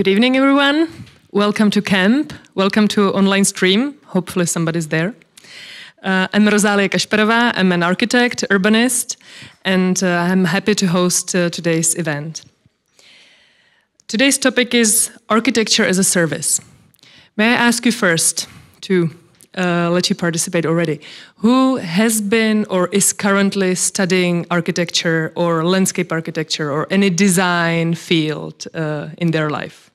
Good evening, everyone. Welcome to camp. Welcome to online stream. Hopefully somebody's there. I'm Rozálie Kašparová. I'm an architect, urbanist, and I'm happy to host today's event. Today's topic is architecture as a service. May I ask you first to let you participate already. Who has been or is currently studying architecture or landscape architecture or any design field in their life?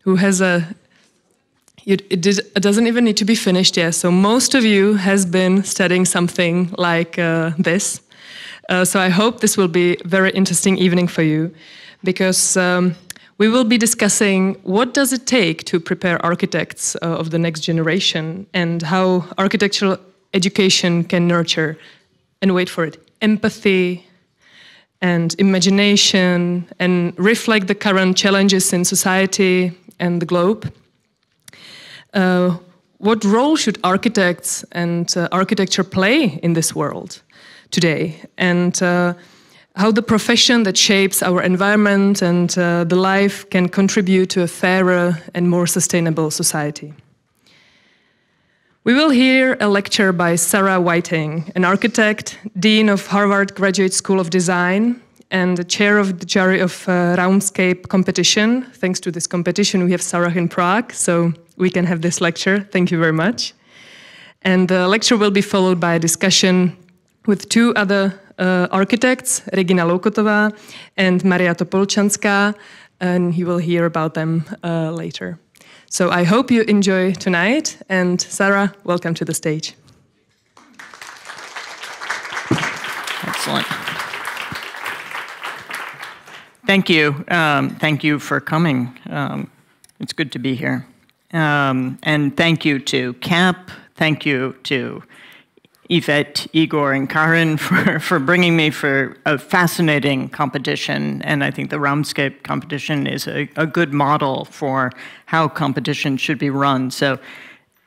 Who has it doesn't even need to be finished yet, so most of you has been studying something like this. So I hope this will be a very interesting evening for you, because we will be discussing what does it take to prepare architects of the next generation, and how architectural education can nurture, and wait for it, empathy and imagination, and reflect the current challenges in society and the globe. What role should architects and architecture play in this world today? And how the profession that shapes our environment and the life can contribute to a fairer and more sustainable society. We will hear a lecture by Sarah Whiting, an architect, dean of Harvard Graduate School of Design, and the chair of the jury of Roundscape competition. Thanks to this competition, we have Sarah in Prague, so we can have this lecture. Thank you very much. And the lecture will be followed by a discussion with two other architects, Reginou Loukotovou and Mariou Topolčanskou, and you will hear about them later. So I hope you enjoy tonight, and Sarah, welcome to the stage. Excellent. Thank you. Thank you for coming. It's good to be here. And thank you to CAP. Thank you to Yvette, Igor, and Karin for bringing me for a fascinating competition. And I think the Roundscape competition is a good model for how competition should be run. So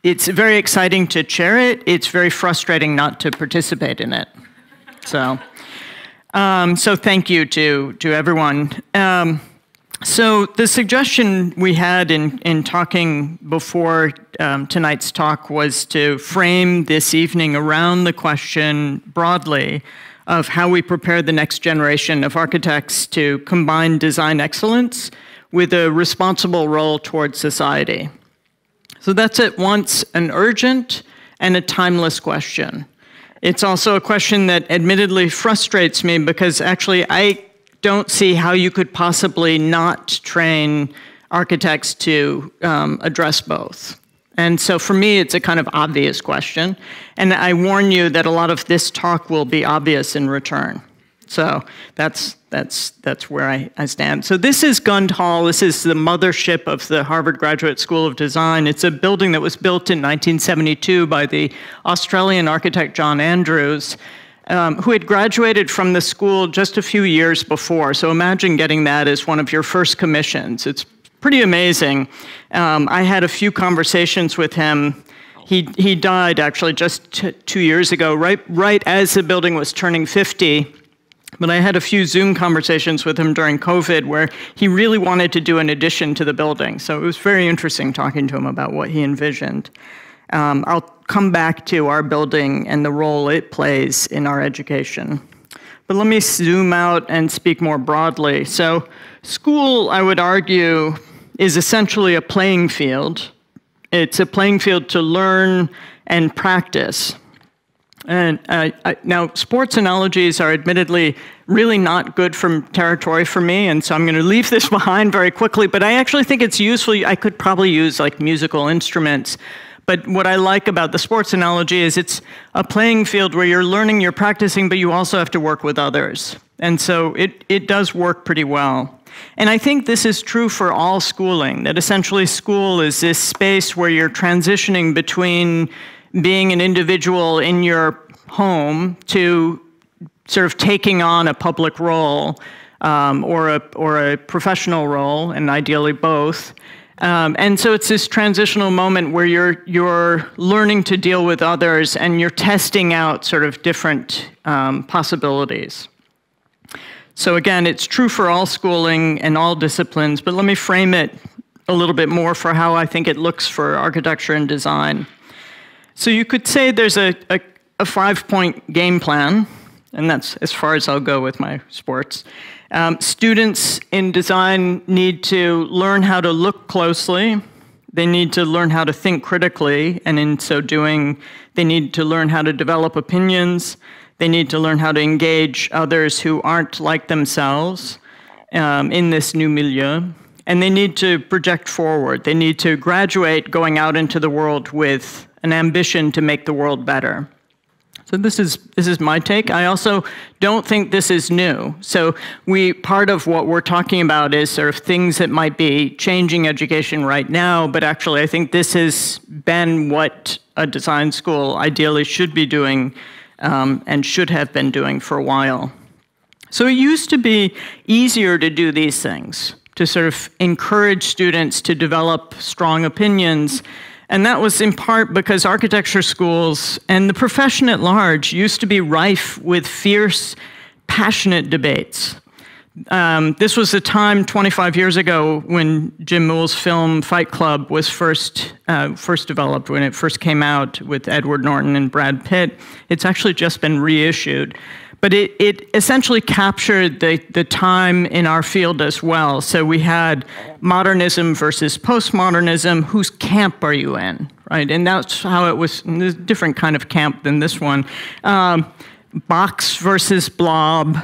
it's very exciting to chair it. It's very frustrating not to participate in it. So thank you to everyone. So the suggestion we had in talking before tonight's talk was to frame this evening around the question broadly of how we prepare the next generation of architects to combine design excellence with a responsible role towards society. So that's at once an urgent and a timeless question. It's also a question that admittedly frustrates me, because actually I don't see how you could possibly not train architects to address both. And so for me, it's a kind of obvious question. And I warn you that a lot of this talk will be obvious in return. So that's where I stand. So this is Gund Hall. This is the mothership of the Harvard Graduate School of Design. It's a building that was built in 1972 by the Australian architect John Andrews, who had graduated from the school just a few years before. So imagine getting that as one of your first commissions. It's pretty amazing. I had a few conversations with him. He died actually just 2 years ago, right as the building was turning 50. But I had a few Zoom conversations with him during COVID where he really wanted to do an addition to the building. So it was very interesting talking to him about what he envisioned. I'll come back to our building and the role it plays in our education. But let me zoom out and speak more broadly. So school, I would argue, is essentially a playing field. It's a playing field to learn and practice. And now, sports analogies are admittedly really not good territory for me, and so I'm going to leave this behind very quickly, but I actually think it's useful. I could probably use like musical instruments. But what I like about the sports analogy is it's a playing field where you're learning, you're practicing, but you also have to work with others. And so it does work pretty well. And I think this is true for all schooling, that essentially school is this space where you're transitioning between being an individual in your home to sort of taking on a public role or a professional role, and ideally both. And so it's this transitional moment where you're learning to deal with others and you're testing out sort of different possibilities. So again, it's true for all schooling and all disciplines, but let me frame it a little bit more for how I think it looks for architecture and design. So you could say there's a 5-point game plan, and that's as far as I'll go with my sports. Students in design need to learn how to look closely. They need to learn how to think critically, and in so doing, they need to learn how to develop opinions. They need to learn how to engage others who aren't like themselves in this new milieu. And they need to project forward. They need to graduate going out into the world with an ambition to make the world better. So this is my take. I also don't think this is new. So part of what we're talking about is sort of things that might be changing education right now, but actually I think this has been what a design school ideally should be doing and should have been doing for a while. So it used to be easier to do these things, to sort of encourage students to develop strong opinions. And that was in part because architecture schools and the profession at large used to be rife with fierce, passionate debates. This was a time 25 years ago when Jim Moore's film Fight Club was first developed, when it first came out with Edward Norton and Brad Pitt. It's actually just been reissued. But it essentially captured the time in our field as well. So we had modernism versus postmodernism. Whose camp are you in, right? And that's how it was. There's a different kind of camp than this one. Box versus blob.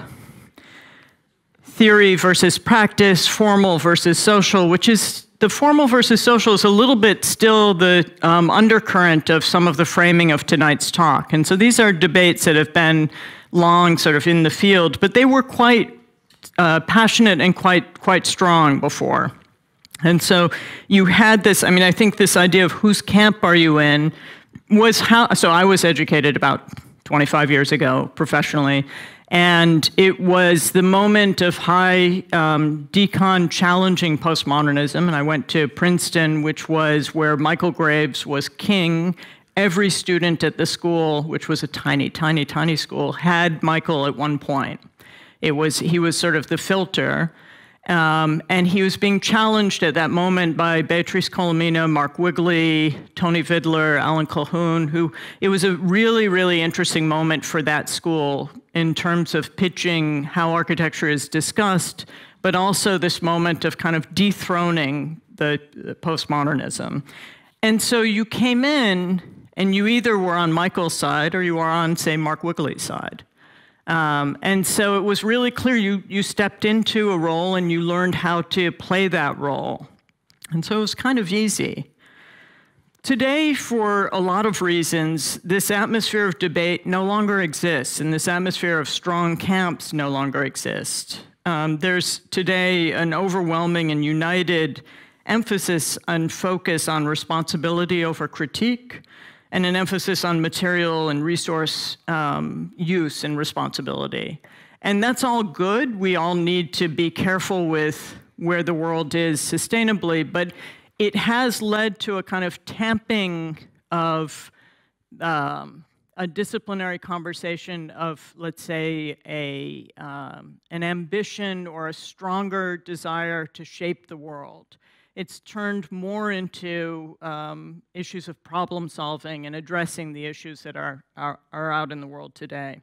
Theory versus practice. Formal versus social, which is the formal versus social is a little bit still the undercurrent of some of the framing of tonight's talk. And so these are debates that have been long sort of in the field, but they were quite passionate and quite strong before. And so you had this, I mean, I think this idea of whose camp are you in was how, so I was educated about 25 years ago professionally, and it was the moment of high decon challenging postmodernism, and I went to Princeton, which was where Michael Graves was king. Every student at the school, which was a tiny, tiny, tiny school, had Michael at one point. He was sort of the filter, and he was being challenged at that moment by Beatrice Colomino, Mark Wigley, Tony Vidler, Alan Colquhoun, it was a really, really interesting moment for that school in terms of pitching how architecture is discussed, but also this moment of kind of dethroning the postmodernism. And so you came in, and you either were on Michael's side or you were on, say, Mark Wigley's side. And so it was really clear you stepped into a role and you learned how to play that role. And so it was kind of easy. Today, for a lot of reasons, this atmosphere of debate no longer exists, and this atmosphere of strong camps no longer exists. There's today an overwhelming and united emphasis and focus on responsibility over critique, and an emphasis on material and resource use and responsibility. And that's all good. We all need to be careful with where the world is sustainably, but it has led to a kind of tamping of a disciplinary conversation of, let's say, an ambition or a stronger desire to shape the world. It's turned more into issues of problem solving and addressing the issues that are out in the world today.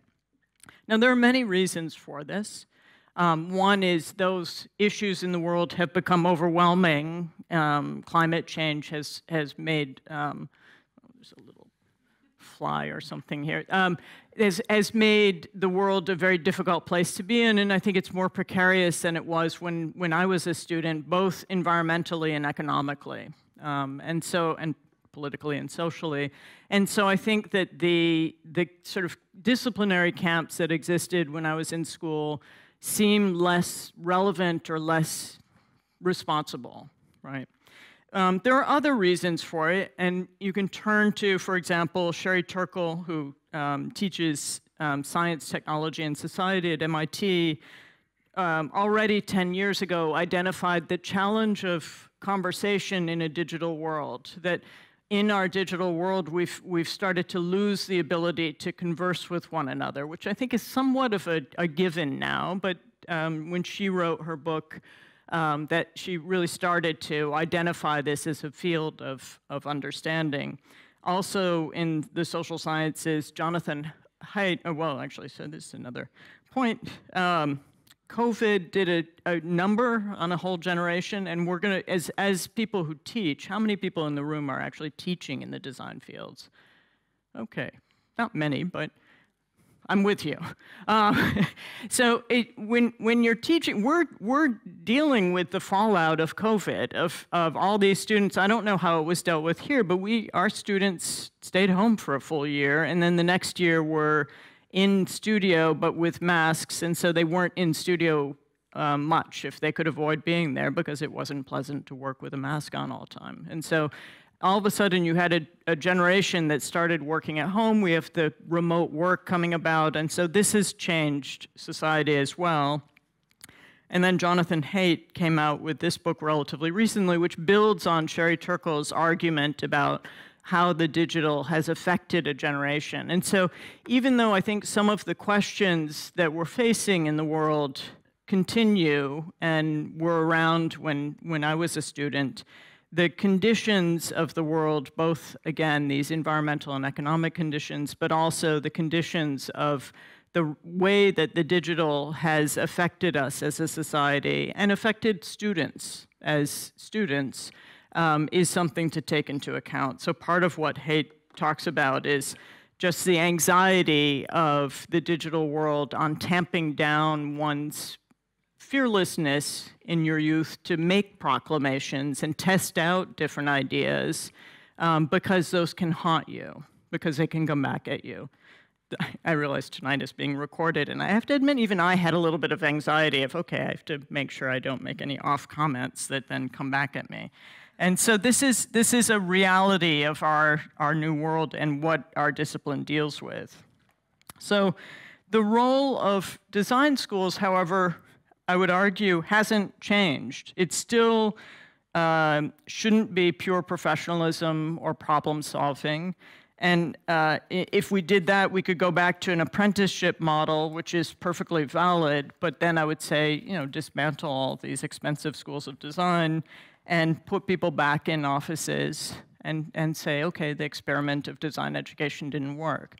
Now, there are many reasons for this. One is those issues in the world have become overwhelming. Climate change has made, there's a little fly or something here, has made the world a very difficult place to be in, and I think it's more precarious than it was when I was a student, both environmentally and economically, and politically and socially. And so I think that the sort of disciplinary camps that existed when I was in school seem less relevant or less responsible, right? There are other reasons for it, and you can turn to, for example, Sherry Turkle, who teaches science, technology, and society at MIT, already 10 years ago identified the challenge of conversation in a digital world, that in our digital world we've started to lose the ability to converse with one another, which I think is somewhat of a given now, but when she wrote her book, that she really started to identify this as a field of understanding. Also in the social sciences, Jonathan Haidt, well, actually, so this is another point. COVID did a number on a whole generation, and we're going to, as people who teach, how many people in the room are actually teaching in the design fields? Okay, not many, but I'm with you. So when you're teaching, we're dealing with the fallout of COVID, of all these students. I don't know how it was dealt with here, but our students stayed home for a full year, and then the next year were in studio, but with masks, and so they weren't in studio much if they could avoid being there because it wasn't pleasant to work with a mask on all the time. And so all of a sudden you had a generation that started working at home. We have the remote work coming about, and so this has changed society as well. And then Jonathan Haidt came out with this book relatively recently, which builds on Sherry Turkle's argument about how the digital has affected a generation. And so even though I think some of the questions that we're facing in the world continue and were around when I was a student, the conditions of the world, both, again, these environmental and economic conditions, but also the conditions of the way that the digital has affected us as a society and affected students as students, is something to take into account. So part of what Haidt talks about is just the anxiety of the digital world on tamping down one's fearlessness in your youth to make proclamations and test out different ideas, because those can haunt you, because they can come back at you. I realize tonight is being recorded, and I have to admit, even I had a little bit of anxiety of, okay, I have to make sure I don't make any off comments that then come back at me. And so this is a reality of our new world and what our discipline deals with. So the role of design schools, however, I would argue, hasn't changed. It still shouldn't be pure professionalism or problem solving. And if we did that, we could go back to an apprenticeship model, which is perfectly valid, but then I would say, dismantle all these expensive schools of design and put people back in offices and say, okay, the experiment of design education didn't work.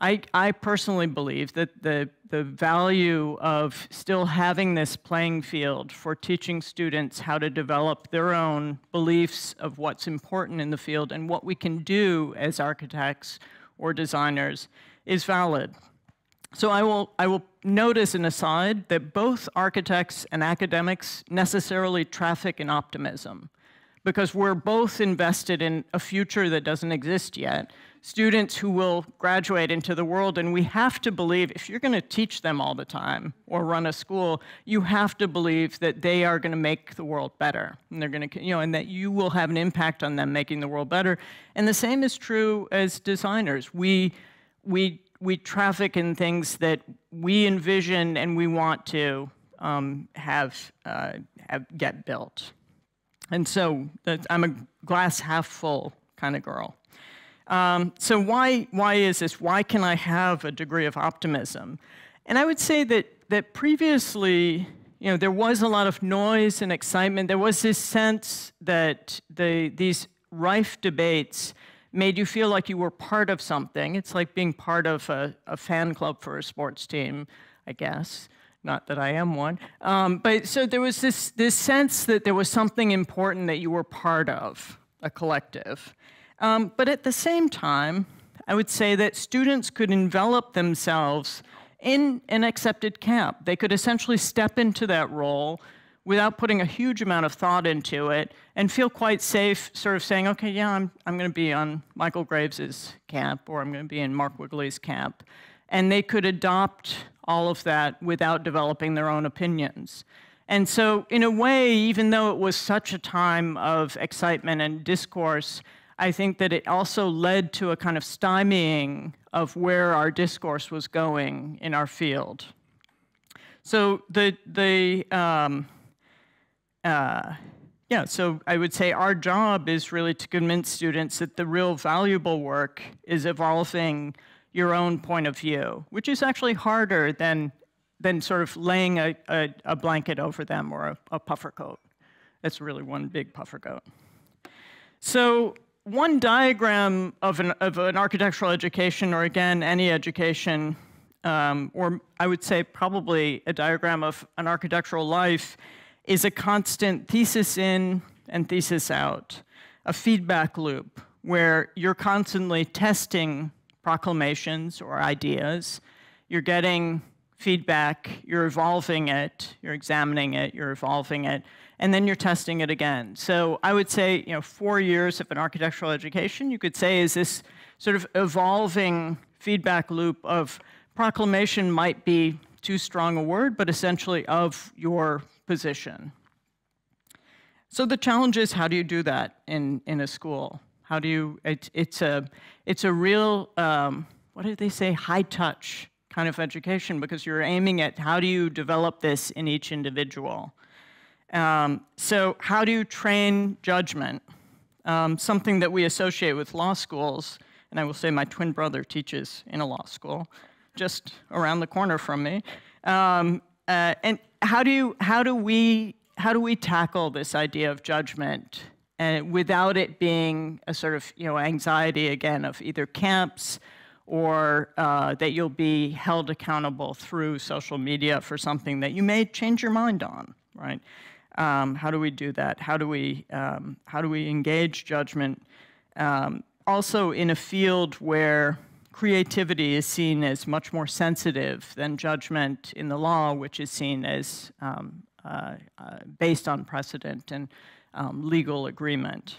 I personally believe that the value of still having this playing field for teaching students how to develop their own beliefs of what's important in the field and what we can do as architects or designers is valid. So I will note as an aside that both architects and academics necessarily traffic in optimism, because we're both invested in a future that doesn't exist yet, students who will graduate into the world, and we have to believe, if you're going to teach them all the time or run a school, you have to believe that they are going to make the world better, and they're going to, and that you will have an impact on them making the world better. And the same is true as designers. We traffic in things that we envision and we want to get built. And so I'm a glass half full kind of girl. So why is this? Why can I have a degree of optimism? And I would say that previously, there was a lot of noise and excitement. There was this sense that these rife debates made you feel like you were part of something. It's like being part of a fan club for a sports team, I guess. Not that I am one. But so there was this sense that there was something important that you were part of, a collective. But at the same time, I would say that students could envelop themselves in an accepted camp. They could essentially step into that role without putting a huge amount of thought into it and feel quite safe sort of saying, okay, yeah, I'm going to be on Michael Graves's camp, or I'm going to be in Mark Wigley's camp. And they could adopt all of that without developing their own opinions. And so in a way, even though it was such a time of excitement and discourse, I think that it also led to a kind of stymieing of where our discourse was going in our field. So so I would say our job is really to convince students that the real valuable work is evolving your own point of view, which is actually harder than than sort of laying a blanket over them or a puffer coat. That's really one big puffer coat. So one diagram of an architectural education, or again, any education, or I would say probably a diagram of an architectural life, is a constant thesis in and thesis out, a feedback loop where you're constantly testing proclamations or ideas, you're getting feedback, you're evolving it, you're examining it, you're evolving it, and then you're testing it again. So I would say, 4 years of an architectural education, you could say, is this sort of evolving feedback loop of proclamation might be too strong a word, but essentially of your position. So the challenge is, how do you do that in a school? How do you, it's a real, what did they say, high touch kind of education, because you're aiming at how do you develop this in each individual. So how do you train judgment? Something that we associate with law schools, and I will say my twin brother teaches in a law school, just around the corner from me. And how do we tackle this idea of judgment, and without it being a sort of anxiety again of either camps, or that you'll be held accountable through social media for something that you may change your mind on, right? How do we do that? How do we engage judgment? Also in a field where creativity is seen as much more sensitive than judgment in the law, which is seen as based on precedent and legal agreement.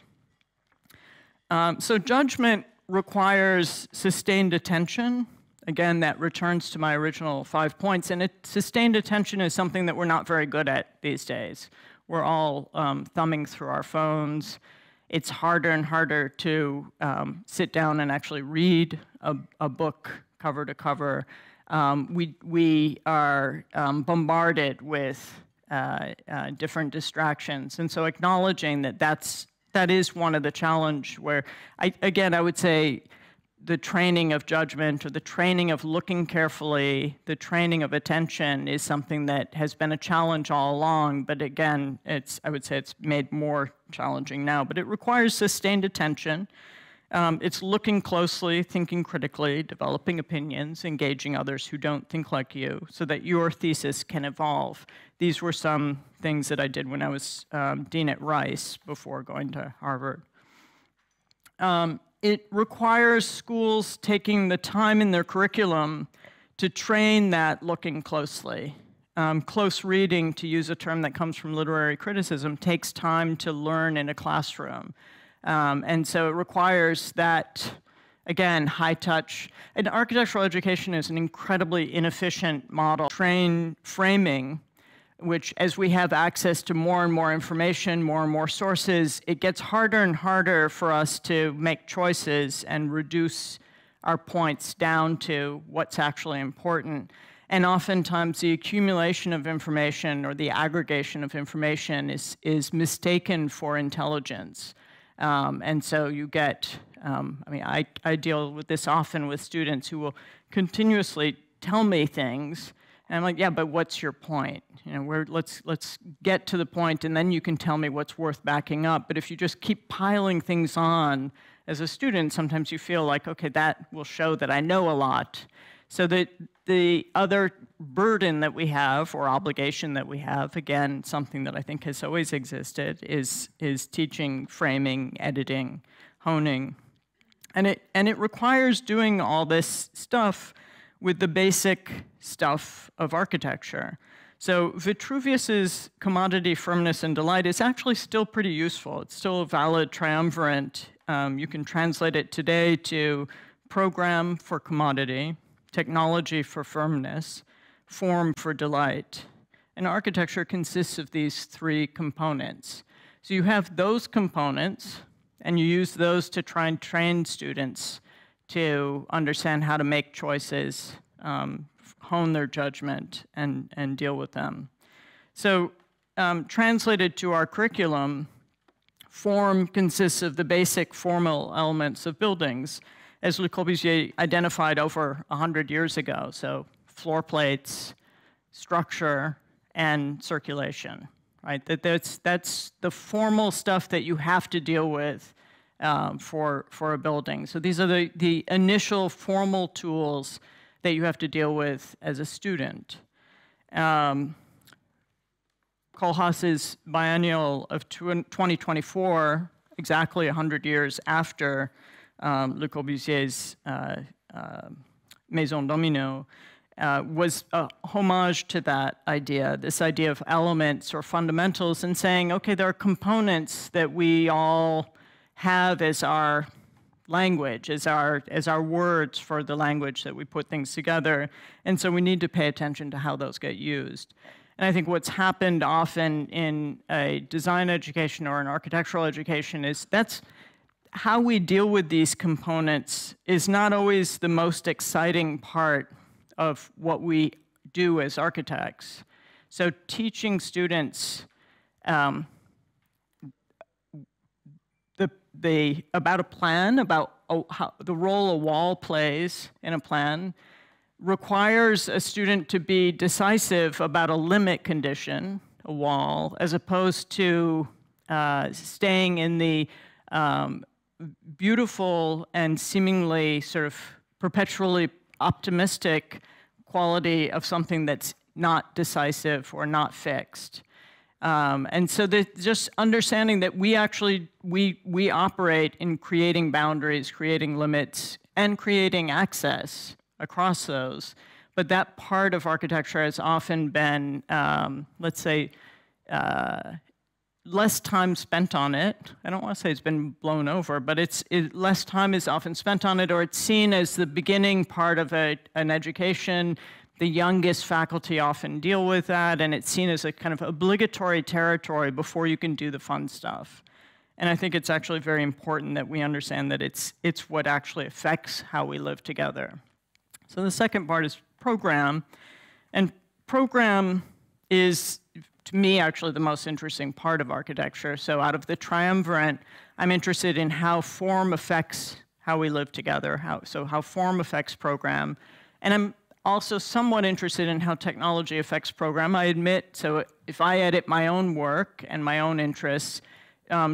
So judgment requires sustained attention. Again, that returns to my original 5 points, and sustained attention is something that we're not very good at these days. We're all thumbing through our phones. It's harder and harder to sit down and actually read a book cover to cover. We are bombarded with different distractions, and so acknowledging that is one of the challenge where, I would say the training of judgment, or the training of looking carefully, the training of attention is something that has been a challenge all along, but again, I would say it's made more challenging now, but it requires sustained attention. It's looking closely, thinking critically, developing opinions, engaging others who don't think like you, so that your thesis can evolve. These were some things that I did when I was dean at Rice before going to Harvard. It requires schools taking the time in their curriculum to train that looking closely. Close reading, to use a term that comes from literary criticism, takes time to learn in a classroom. And so it requires that, again, high touch. And architectural education is an incredibly inefficient model. Train framing, which, as we have access to more and more information, more and more sources, it gets harder and harder for us to make choices and reduce our points down to what's actually important. And oftentimes the accumulation of information or the aggregation of information is mistaken for intelligence. And so you get, I deal with this often with students who will continuously tell me things, and I'm like, yeah, but what's your point? Let's get to the point, and then you can tell me what's worth backing up. But if you just keep piling things on as a student, sometimes you feel like, okay, that will show that I know a lot. So that the other burden that we have, or obligation that we have, again, something that I think has always existed, is teaching, framing, editing, honing. And it requires doing all this stuff with the basic stuff of architecture. So Vitruvius's commodity, firmness, and delight is actually still pretty useful. It's still a valid triumvirate. You can translate it today to program for commodity, technology for firmness, form for delight. And architecture consists of these three components. So you have those components, and you use those to try and train students to understand how to make choices, hone their judgment, and deal with them. So translated to our curriculum, form consists of the basic formal elements of buildings, as Le Corbusier identified over 100 years ago. So floor plates, structure, and circulation, right? That's the formal stuff that you have to deal with for a building. So these are the initial formal tools that you have to deal with as a student. Kohlhaas's biennial of 2024, exactly 100 years after Le Corbusier's Maison Domino, was a homage to that idea, this idea of elements or fundamentals, and saying, okay, there are components that we all have as our language, as our words for the language that we put things together, and so we need to pay attention to how those get used. And I think what's happened often in a design education or an architectural education is that's how we deal with these components is not always the most exciting part of what we do as architects. So teaching students about a plan, about how the role a wall plays in a plan, requires a student to be decisive about a limit condition, a wall, as opposed to staying in the beautiful and seemingly sort of perpetually optimistic quality of something that's not decisive or not fixed. And so just understanding that we operate in creating boundaries, creating limits, and creating access across those. But that part of architecture has often been, let's say, less time spent on it. I don't want to say it's been blown over, but less time is often spent on it, or it's seen as the beginning part of an education. The youngest faculty often deal with that, and it's seen as a kind of obligatory territory before you can do the fun stuff. And I think it's actually very important that we understand that it's what actually affects how we live together. So the second part is program, and program is, to me, actually the most interesting part of architecture. So out of the triumvirate, I'm interested in how form affects how we live together, how form affects program. And I'm also somewhat interested in how technology affects program. I admit, so if I edit my own work and my own interests,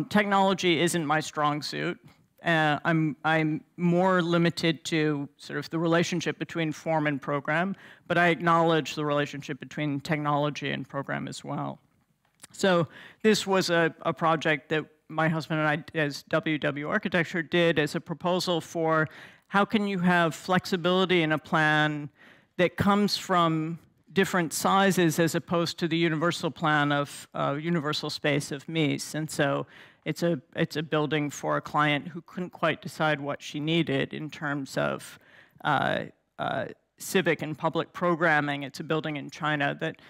technology isn't my strong suit. I'm more limited to sort of the relationship between form and program, but I acknowledge the relationship between technology and program as well. So this was a project that my husband and I, as WW Architecture, did as a proposal for how can you have flexibility in a plan that comes from different sizes as opposed to the universal plan of universal space of Mies. And so it's a building for a client who couldn't quite decide what she needed in terms of civic and public programming. It's a building in China that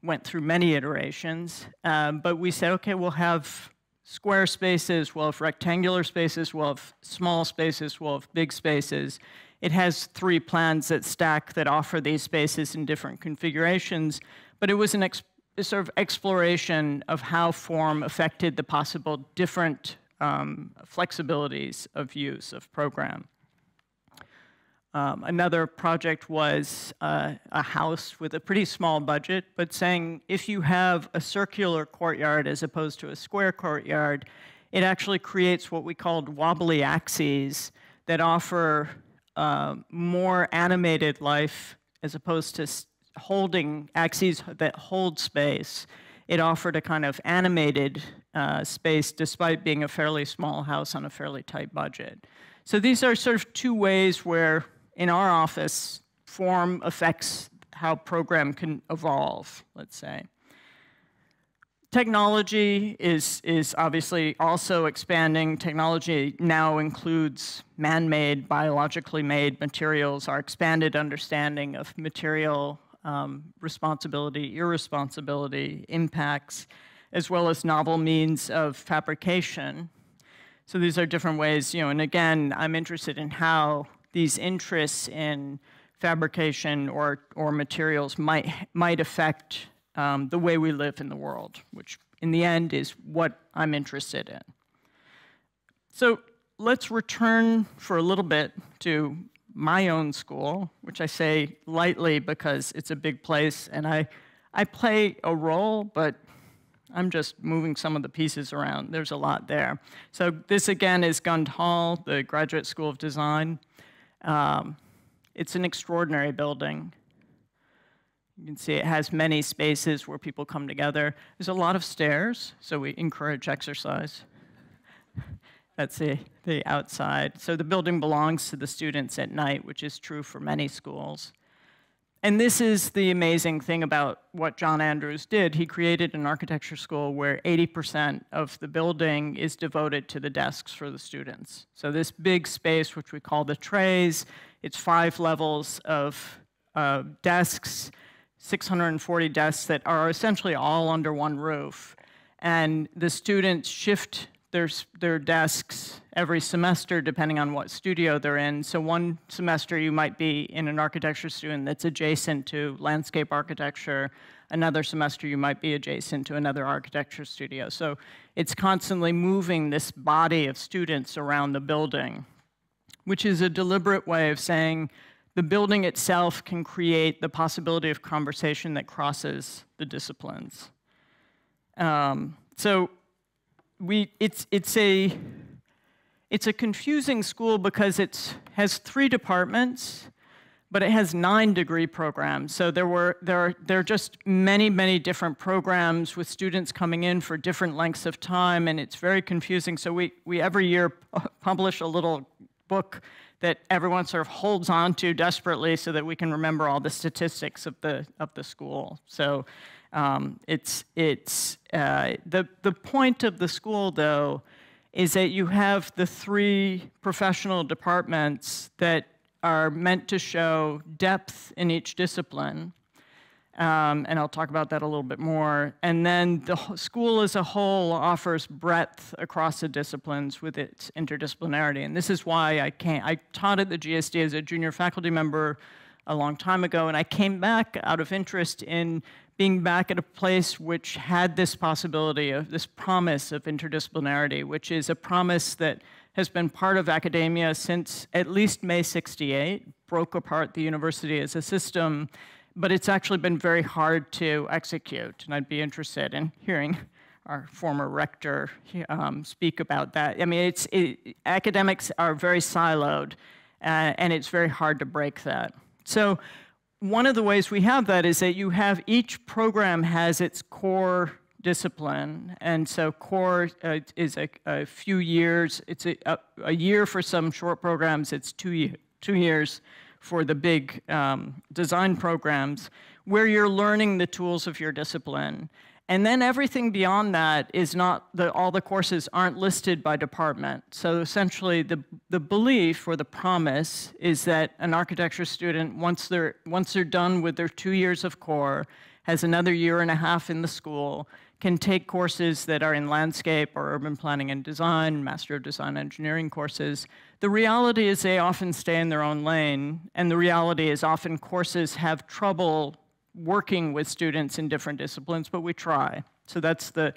went through many iterations. But we said, okay, we'll have square spaces, we'll have rectangular spaces, we'll have small spaces, we'll have big spaces. It has 3 plans that stack that offer these spaces in different configurations, but it was a sort of exploration of how form affected the possible different flexibilities of use of program. Another project was a house with a pretty small budget, but saying if you have a circular courtyard as opposed to a square courtyard, it actually creates what we called wobbly axes that offer more animated life as opposed to holding axes that hold space. It offered a kind of animated space despite being a fairly small house on a fairly tight budget. So these are sort of 2 ways where in our office form affects how program can evolve, let's say. Technology is obviously also expanding. Technology now includes man-made, biologically made materials, our expanded understanding of material responsibility, irresponsibility, impacts, as well as novel means of fabrication. So these are different ways, and again, I'm interested in how these interests in fabrication or materials might affect the way we live in the world, which in the end is what I'm interested in. So let's return for a little bit to my own school, which I say lightly because it's a big place, and I play a role, but I'm just moving some of the pieces around. There's a lot there. So this, again, is Gund Hall, the Graduate School of Design. It's an extraordinary building. You can see it has many spaces where people come together. There's a lot of stairs, so we encourage exercise. That's the outside. So the building belongs to the students at night, which is true for many schools. And this is the amazing thing about what John Andrews did. He created an architecture school where 80% of the building is devoted to the desks for the students. So this big space, which we call the trays, it's 5 levels of desks, 640 desks that are essentially all under one roof. And the students shift their desks every semester depending on what studio they're in. So one semester you might be in an architecture student that's adjacent to landscape architecture. Another semester you might be adjacent to another architecture studio. So it's constantly moving this body of students around the building, which is a deliberate way of saying the building itself can create the possibility of conversation that crosses the disciplines. It's a confusing school because it has 3 departments, but it has 9 degree programs. So there are just many different programs with students coming in for different lengths of time, and it's very confusing. So we every year publish a little book that everyone sort of holds on to desperately so that we can remember all the statistics of the school. So the point of the school, though, is that you have the 3 professional departments that are meant to show depth in each discipline. And I'll talk about that a little bit more. And then the school as a whole offers breadth across the disciplines with its interdisciplinarity. And this is why I taught at the GSD as a junior faculty member a long time ago, and I came back out of interest in being back at a place which had this possibility of this promise of interdisciplinarity, which is a promise that has been part of academia since at least May '68, broke apart the university as a system, but it's actually been very hard to execute, and I'd be interested in hearing our former rector speak about that. I mean, academics are very siloed, and it's very hard to break that. So one of the ways we have that is that you have each program has its core discipline, and so core is a few years. It's a year for some short programs. It's 2 years for the big design programs, where you're learning the tools of your discipline. And then everything beyond that is not, all the courses aren't listed by department. So essentially the belief or the promise is that an architecture student, once they're done with their 2 years of core, has another 1.5 years in the school, can take courses that are in landscape or urban planning and design, Master of Design Engineering courses. The reality is they often stay in their own lane, and the reality is often courses have trouble working with students in different disciplines, but we try. So that's the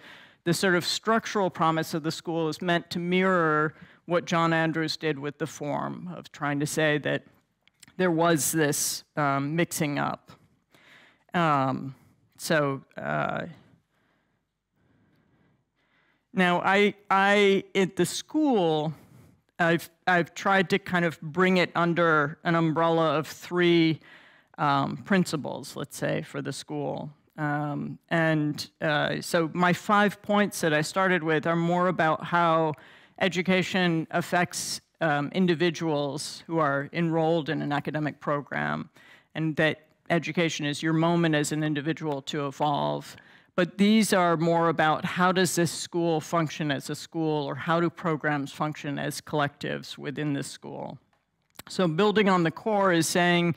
sort of structural promise of the school is meant to mirror what John Andrews did with the form of trying to say that there was this mixing up. Now at the school, I've tried to kind of bring it under an umbrella of 3 principles, let's say, for the school. So my 5 points that I started with are more about how education affects individuals who are enrolled in an academic program, and that education is your moment as an individual to evolve. But these are more about how does this school function as a school, or how do programs function as collectives within this school. So building on the core is saying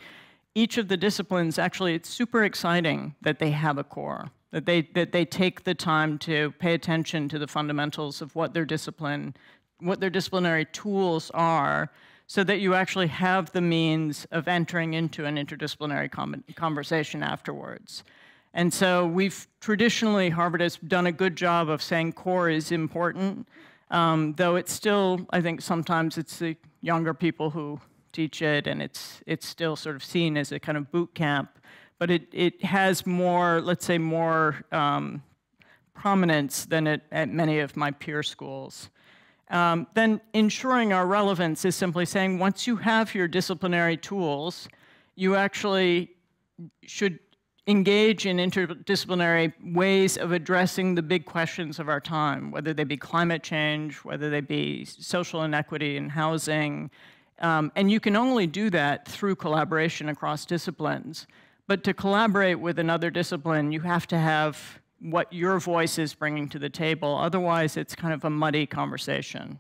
each of the disciplines, actually, it's super exciting that they have a core, that they take the time to pay attention to the fundamentals of what their disciplinary tools are, so that you actually have the means of entering into an interdisciplinary conversation afterwards. And so we've traditionally, Harvard has done a good job of saying core is important, though it's still, I think sometimes it's the younger people who teach it, and it's still sort of seen as a kind of boot camp, but it has more, let's say, more prominence than at many of my peer schools. Then ensuring our relevance is simply saying once you have your disciplinary tools, you actually should engage in interdisciplinary ways of addressing the big questions of our time, whether they be climate change, whether they be social inequity in housing. And you can only do that through collaboration across disciplines. But to collaborate with another discipline, you have to have what your voice is bringing to the table. Otherwise, it's kind of a muddy conversation.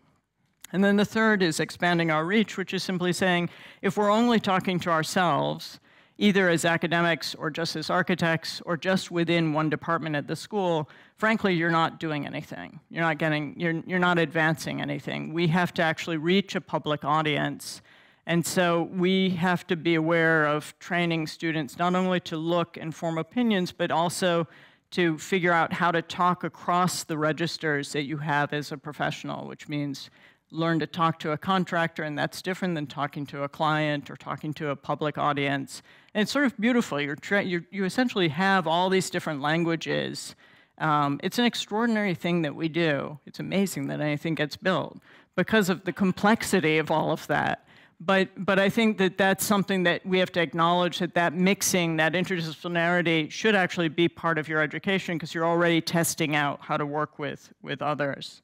And then the third is expanding our reach, which is simply saying, if we're only talking to ourselves, either as academics or just as architects or just within one department at the school, frankly, you're not doing anything. You're not advancing anything. We have to actually reach a public audience. And so we have to be aware of training students not only to look and form opinions, but also to figure out how to talk across the registers that you have as a professional, which means learn to talk to a contractor, and that's different than talking to a client or talking to a public audience. And it's sort of beautiful. You essentially have all these different languages. It's an extraordinary thing that we do. It's amazing that anything gets built because of the complexity of all of that. But I think that that's something that we have to acknowledge, that mixing, that interdisciplinarity should actually be part of your education because you're already testing out how to work with others.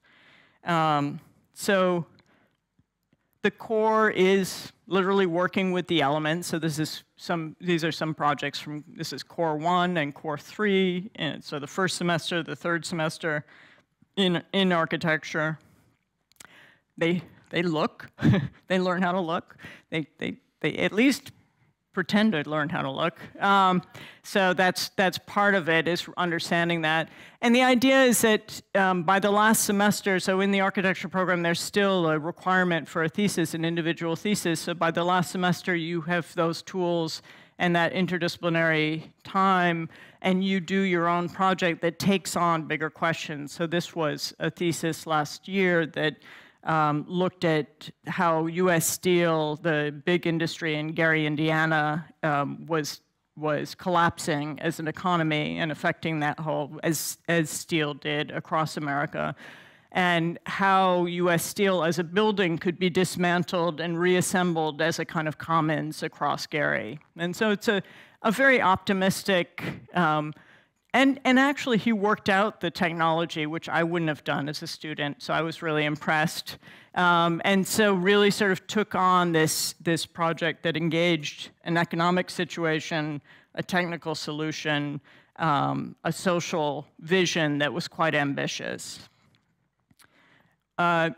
So the core is literally working with the elements. So these are some projects from, this is core 1 and core 3. And so the first semester, the third semester in architecture. They look, they learn how to look. They at least pretend to learn how to look. So that's part of it, is understanding that. And the idea is that by the last semester, so in the architecture program, there's still a requirement for a thesis, an individual thesis. So by the last semester, you have those tools and that interdisciplinary time, and you do your own project that takes on bigger questions. So this was a thesis last year that looked at how U.S. Steel, the big industry in Gary, Indiana, was collapsing as an economy and affecting that whole, as steel did across America, and how U.S. Steel as a building could be dismantled and reassembled as a kind of commons across Gary. And so it's a very optimistic. And actually, he worked out the technology, which I wouldn't have done as a student, so I was really impressed. And so really sort of took on this project that engaged an economic situation, a technical solution, a social vision that was quite ambitious.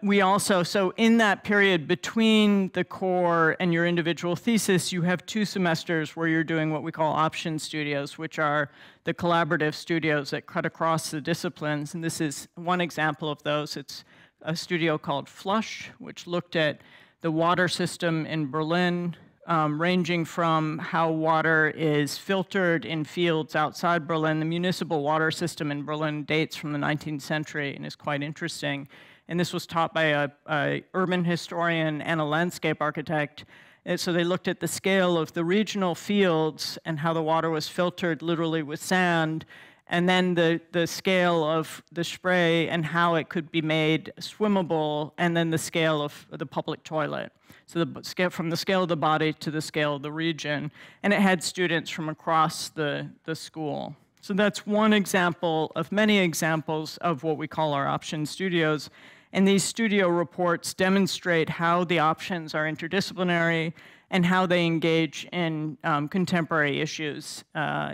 We also, so in that period between the core and your individual thesis, you have 2 semesters where you're doing what we call option studios, which are the collaborative studios that cut across the disciplines. And this is one example of those. It's a studio called Flush, which looked at the water system in Berlin, ranging from how water is filtered in fields outside Berlin. The municipal water system in Berlin dates from the 19th century and is quite interesting. And this was taught by an urban historian and a landscape architect. And so they looked at the scale of the regional fields and how the water was filtered literally with sand, and then the scale of the spray and how it could be made swimmable, and then the scale of the public toilet. So the scale, from the scale of the body to the scale of the region. And it had students from across the school. So that's one example of many examples of what we call our option studios. And these studio reports demonstrate how the options are interdisciplinary and how they engage in contemporary issues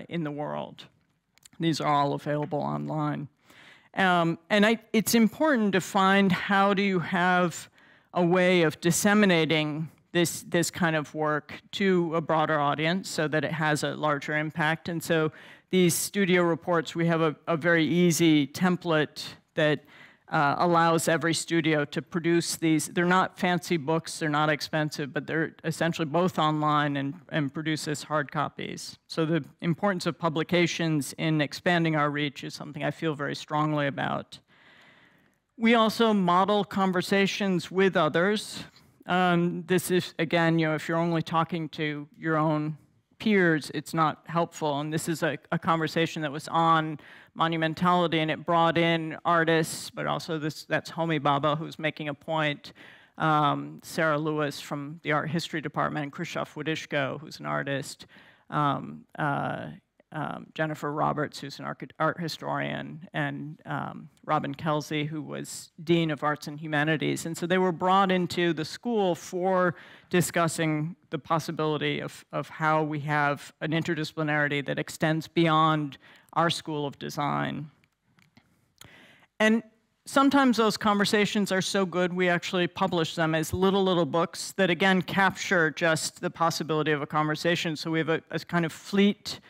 in the world. These are all available online. It's important to find how do you have a way of disseminating this kind of work to a broader audience so that it has a larger impact. And so these studio reports, we have a very easy template that allows every studio to produce these. They're not fancy books, they're not expensive, but they're essentially both online and produce as hard copies. So the importance of publications in expanding our reach is something I feel very strongly about. We also model conversations with others. This is, again, if you're only talking to your own peers, it's not helpful. And this is a conversation that was on monumentality, and it brought in artists, but also that's Homi Bhabha, who's making a point, Sarah Lewis from the art history department, and Krzysztof Wodishko, who's an artist, Jennifer Roberts, who's an art historian, and Robin Kelsey, who was Dean of Arts and Humanities. And so they were brought into the school for discussing the possibility of how we have an interdisciplinarity that extends beyond our school of design. And sometimes those conversations are so good we actually publish them as little books that, again, capture just the possibility of a conversation. So we have a kind of fleet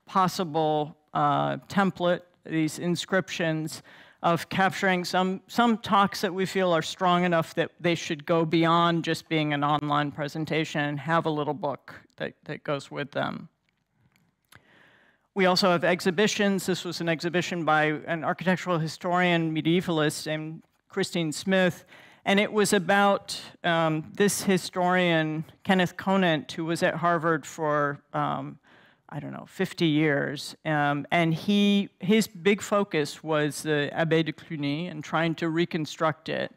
possible template, these inscriptions of capturing some talks that we feel are strong enough that they should go beyond just being an online presentation and have a little book that goes with them. We also have exhibitions. This was an exhibition by an architectural historian, medievalist named Christine Smith, and it was about this historian, Kenneth Conant, who was at Harvard for 50 years, and his big focus was the Abbaye de Cluny and trying to reconstruct it.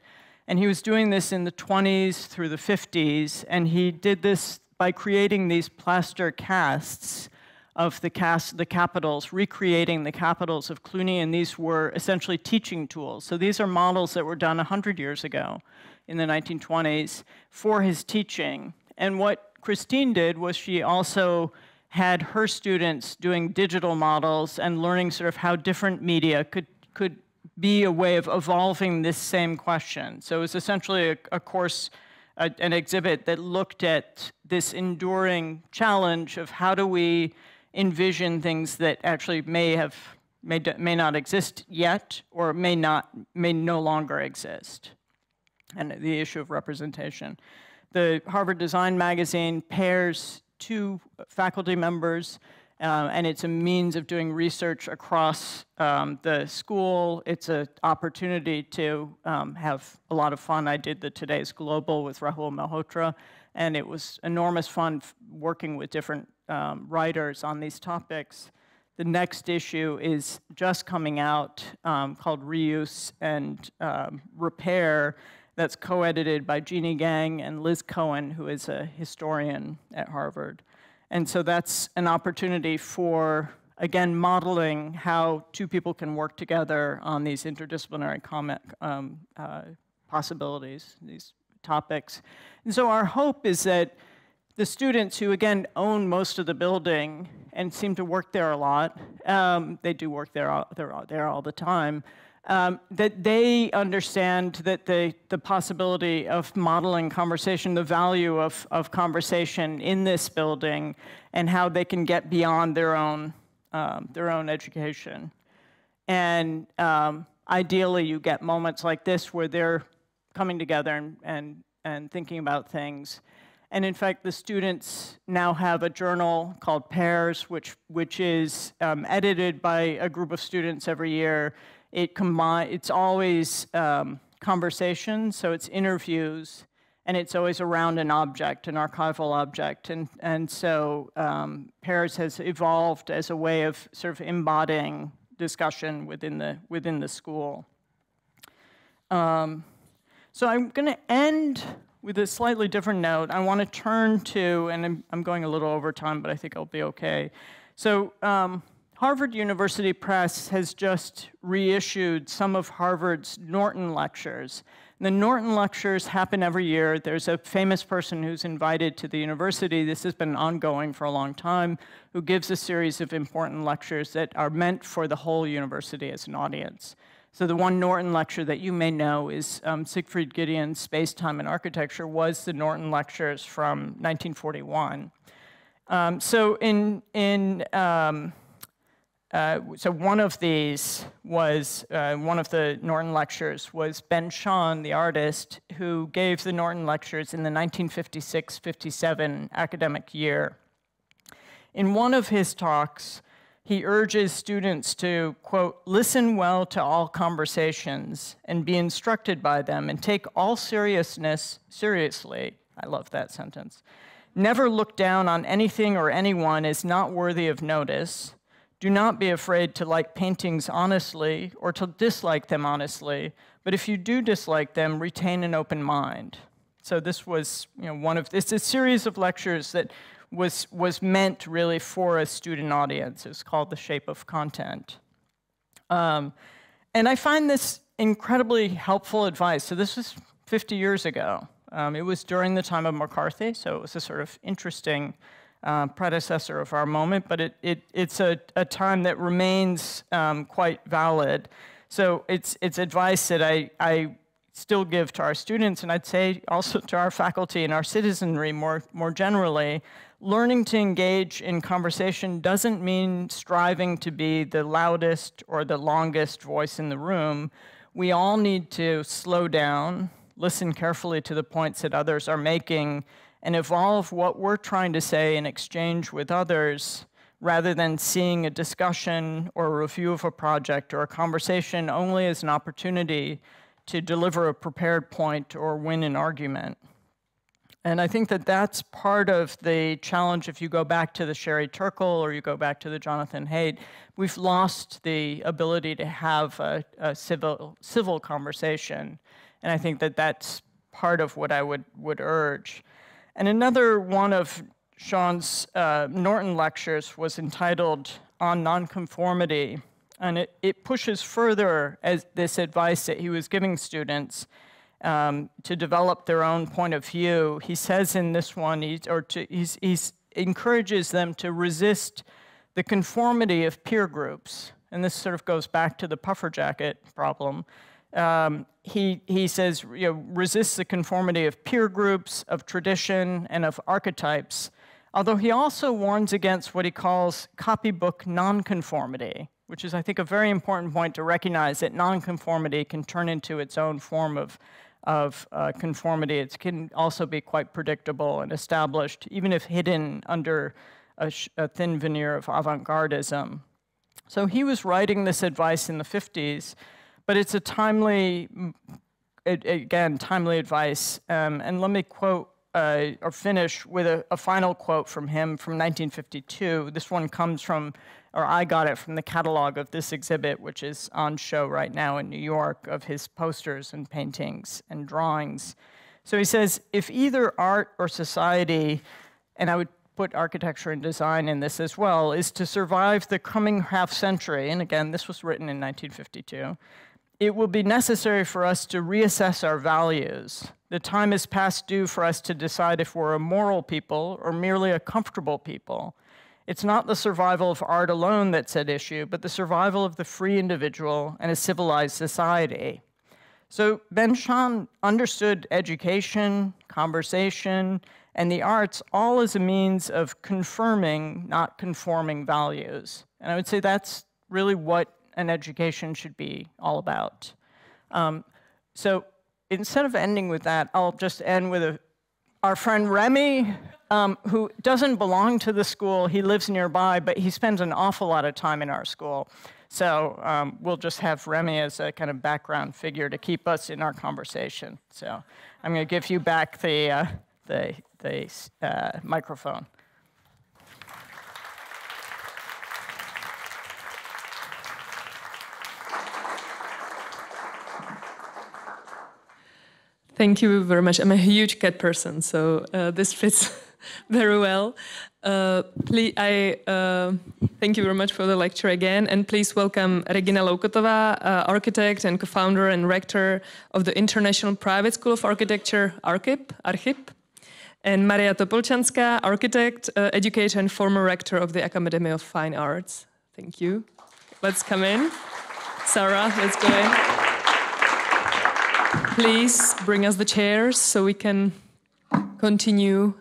And he was doing this in the 20s through the 50s, and he did this by creating these plaster casts of the capitals, recreating the capitals of Cluny, and these were essentially teaching tools. So these are models that were done 100 years ago in the 1920s for his teaching. And what Christine did was she also had her students doing digital models and learning sort of how different media could be a way of evolving this same question. So it was essentially a course, an exhibit that looked at this enduring challenge of how do we envision things that actually may not exist yet, or may no longer exist, and the issue of representation. The Harvard Design Magazine pairs two faculty members, and it's a means of doing research across the school. It's an opportunity to have a lot of fun. I did the Today's Global with Rahul Malhotra, and it was enormous fun working with different writers on these topics. The next issue is just coming out, called Reuse and Repair, that's co-edited by Jeannie Gang and Liz Cohen, who is a historian at Harvard. And so that's an opportunity for, again, modeling how two people can work together on these interdisciplinary possibilities, these topics. And so our hope is that the students who, again, own most of the building and seem to work there a lot, they do work there all the time, that they understand that the possibility of modeling conversation, the value of conversation in this building, and how they can get beyond their own education. And ideally, you get moments like this where they're coming together and thinking about things. And in fact, the students now have a journal called Pairs, which is edited by a group of students every year. It's always conversation, so it's interviews, and it's always around an object, an archival object. And so Pairs has evolved as a way of sort of embodying discussion within the school. So I'm going to end with a slightly different note. I want to turn to, and I'm going a little over time, but I think I'll be okay. So Harvard University Press has just reissued some of Harvard's Norton Lectures. And the Norton Lectures happen every year. There's a famous person who's invited to the university. This has been ongoing for a long time, who gives a series of important lectures that are meant for the whole university as an audience. So the one Norton lecture that you may know is Siegfried Gideon's Space, Time, and Architecture was the Norton Lectures from 1941. So one of these was, one of the Norton Lectures was Ben Shahn, the artist, who gave the Norton Lectures in the 1956-57 academic year. In one of his talks, he urges students to, quote, listen well to all conversations and be instructed by them and take all seriousness seriously. I love that sentence. Never look down on anything or anyone as not worthy of notice. Do not be afraid to like paintings honestly or to dislike them honestly, but if you do dislike them, retain an open mind. So this was, it's a series of lectures that was meant really for a student audience. It's called The Shape of Content. And I find this incredibly helpful advice. So this was 50 years ago. It was during the time of McCarthy, so it was a sort of interesting predecessor of our moment, but it's a time that remains quite valid. So it's advice that I still give to our students, and I'd say also to our faculty and our citizenry more generally. Learning to engage in conversation doesn't mean striving to be the loudest or the longest voice in the room. We all need to slow down, listen carefully to the points that others are making, and evolve what we're trying to say in exchange with others, rather than seeing a discussion or a review of a project or a conversation only as an opportunity to deliver a prepared point or win an argument. And I think that that's part of the challenge. If you go back to the Sherry Turkle or you go back to the Jonathan Haidt, we've lost the ability to have a civil conversation. And I think that that's part of what I would urge. And another one of Sean's Norton lectures was entitled On Nonconformity. And it pushes further as this advice that he was giving students to develop their own point of view. He says in this one, he encourages them to resist the conformity of peer groups. And this sort of goes back to the puffer jacket problem. He says, resist the conformity of peer groups, of tradition, and of archetypes. Although he also warns against what he calls copybook nonconformity, which is, I think, a very important point to recognize that nonconformity can turn into its own form of conformity. It can also be quite predictable and established, even if hidden under a thin veneer of avant-gardism. So he was writing this advice in the 50s, but it's a timely advice. And let me quote or finish with a final quote from him from 1952. This one comes from, or I got it from the catalog of this exhibit, which is on show right now in New York, of his posters and paintings and drawings. So he says, if either art or society, and I would put architecture and design in this as well, is to survive the coming half century, and again, this was written in 1952, it will be necessary for us to reassess our values. The time is past due for us to decide if we're a moral people or merely a comfortable people. It's not the survival of art alone that's at issue, but the survival of the free individual and a civilized society. So Ben-Shahn understood education, conversation, and the arts all as a means of confirming, not conforming values. And I would say that's really what an education should be all about. So instead of ending with that, I'll just end with our friend Remy, who doesn't belong to the school. He lives nearby, but he spends an awful lot of time in our school. So we'll just have Remy as a kind of background figure to keep us in our conversation. So I'm going to give you back the microphone. Thank you very much. I'm a huge cat person, so this fits very well. Thank you very much for the lecture again, and please welcome Reginou Loukotovou, architect and co-founder and rector of the International Private School of Architecture, ARCHIP, and Mariou Topolčanskou, architect, educator, and former rector of the Academy of Fine Arts. Thank you. Let's come in. Sarah, let's go in. Please bring us the chairs so we can continue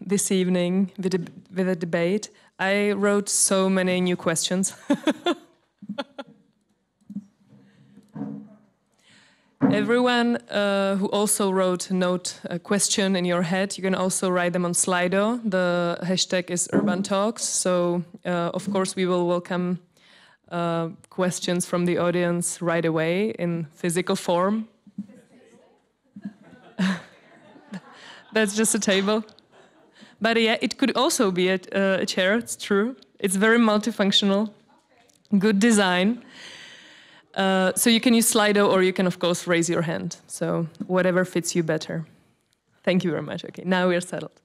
this evening with a debate. I wrote so many new questions. Everyone who also wrote a question in your head, you can also write them on Slido. The hashtag is Urban Talks. So, of course, we will welcome questions from the audience right away in physical form. That's just a table. But yeah, it could also be a chair, it's true. It's very multifunctional, good design. So you can use Slido or you can, of course, raise your hand. So whatever fits you better. Thank you very much. Okay, now we're settled.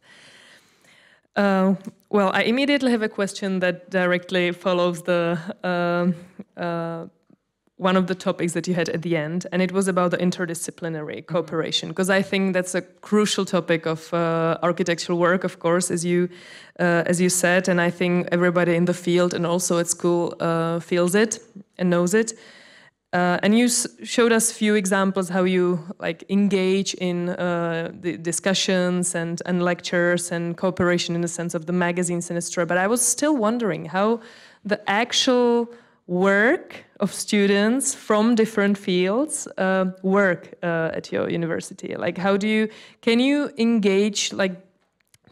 Well, I immediately have a question that directly follows the one of the topics that you had at the end, and it was about the interdisciplinary cooperation, because I think that's a crucial topic of architectural work, of course, as you said, and I think everybody in the field and also at school feels it and knows it. And you showed us a few examples how you engage in the discussions and lectures and cooperation in the sense of the magazine Sinistra. But I was still wondering how the actual work of students from different fields work at your university. Like, can you engage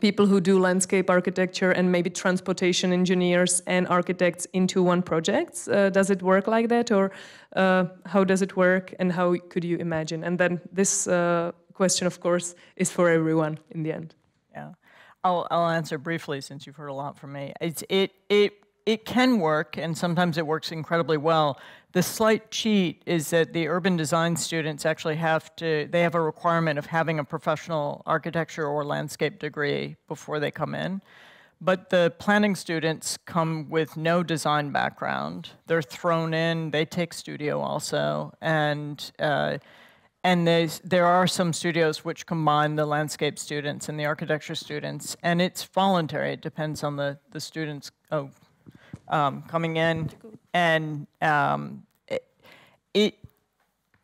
people who do landscape architecture and maybe transportation engineers and architects into one project? Does it work like that, or how does it work, and how could you imagine? And then this question, of course, is for everyone in the end. Yeah, I'll answer briefly since you've heard a lot from me. It can work, and sometimes it works incredibly well. The slight cheat is that the urban design students actually have a requirement of having a professional architecture or landscape degree before they come in. But the planning students come with no design background. They're thrown in, they take studio also, and there are some studios which combine the landscape students and the architecture students, and it's voluntary. It depends on the students coming in, and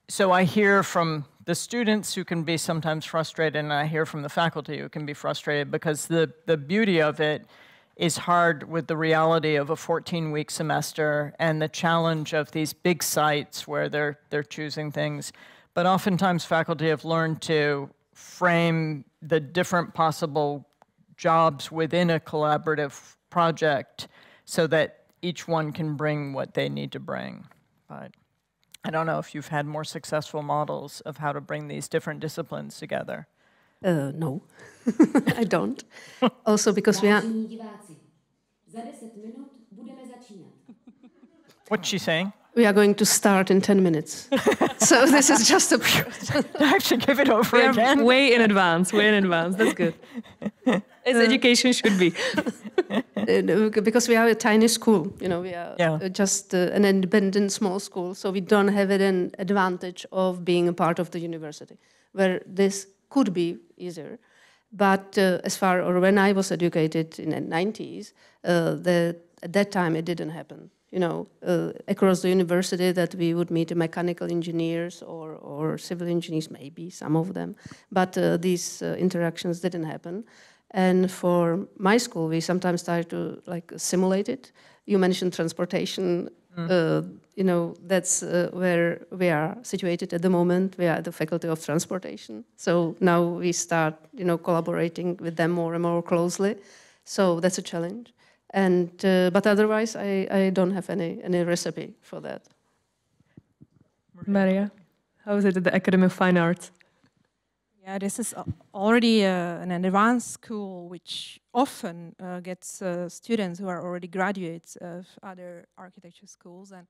so I hear from the students who can be sometimes frustrated, and I hear from the faculty who can be frustrated, because the beauty of it is hard with the reality of a 14-week semester and the challenge of these big sites where they're choosing things. But oftentimes faculty have learned to frame the different possible jobs within a collaborative project so that each one can bring what they need to bring. But I don't know if you've had more successful models of how to bring these different disciplines together. No, I don't. Also because we are... What's she saying? We are going to start in 10 minutes. So this is just a... I have to give it over again. Way in advance, that's good. As education should be. Because we are a tiny school, we are just an independent small school, so we don't have an advantage of being a part of the university, where this could be easier. But when I was educated in the 90s, at that time it didn't happen. Across the university, that we would meet mechanical engineers or civil engineers, maybe some of them, but these interactions didn't happen. And for my school, we sometimes try to simulate it. You mentioned transportation. That's where we are situated at the moment. We are the Faculty of Transportation. So now we start, collaborating with them more and more closely. So that's a challenge. And but otherwise, I don't have any recipe for that. Maria, how is it at the Academy of Fine Arts? Yeah, this is already an advanced school, which often gets students who are already graduates of other architecture schools. And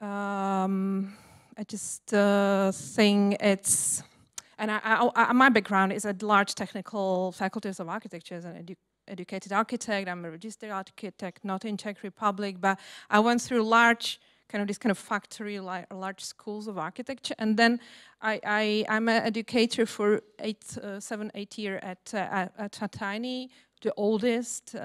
I just think it's, and my background is at large technical faculties of architecture as an educated architect. I'm a registered architect, not in Czech Republic, but I went through large factory, large schools of architecture, and then I'm an educator for 7-8 years at Tiny, the oldest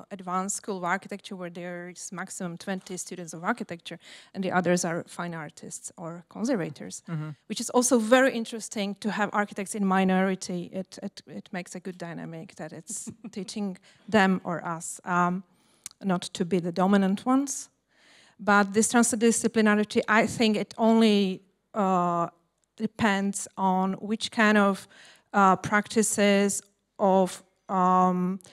advanced school of architecture, where there is maximum 20 students of architecture, and the others are fine artists or conservators, which is also very interesting to have architects in minority. It makes a good dynamic that it's teaching them or us not to be the dominant ones. But this transdisciplinarity, I think it only depends on which kind of practices of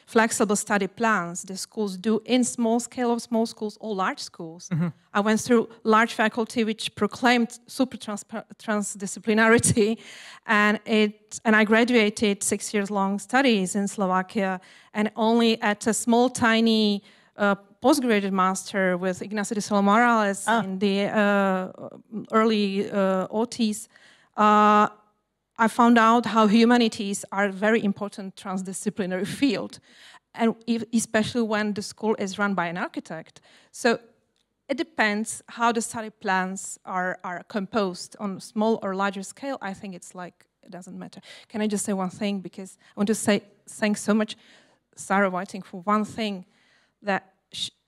flexible study plans the schools do in small schools or large schools. Mm-hmm. I went through large faculty which proclaimed super transdisciplinarity, and I graduated 6 years long studies in Slovakia, and only at a small tiny postgraduate master with Ignacio de Sola Morales in the early aughties, I found out how humanities are a very important transdisciplinary field, and especially when the school is run by an architect. So it depends how the study plans are composed on small or larger scale. I think it's like, it doesn't matter. Can I just say one thing? Because I want to say thanks so much, Sarah Whiting, for one thing, that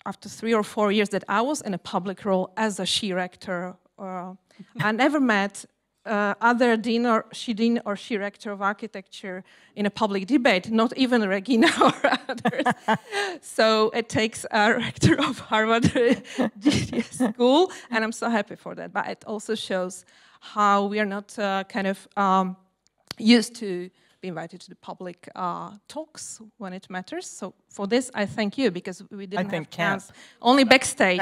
after 3 or 4 years that I was in a public role as a she rector, I never met other dean or she rector of architecture in a public debate, not even Regina or others. So it takes a rector of Harvard Genius School, and I'm so happy for that. But it also shows how we are not kind of used to be invited to the public talks when it matters. So for this, I thank you, because we didn't have chance. Only backstage,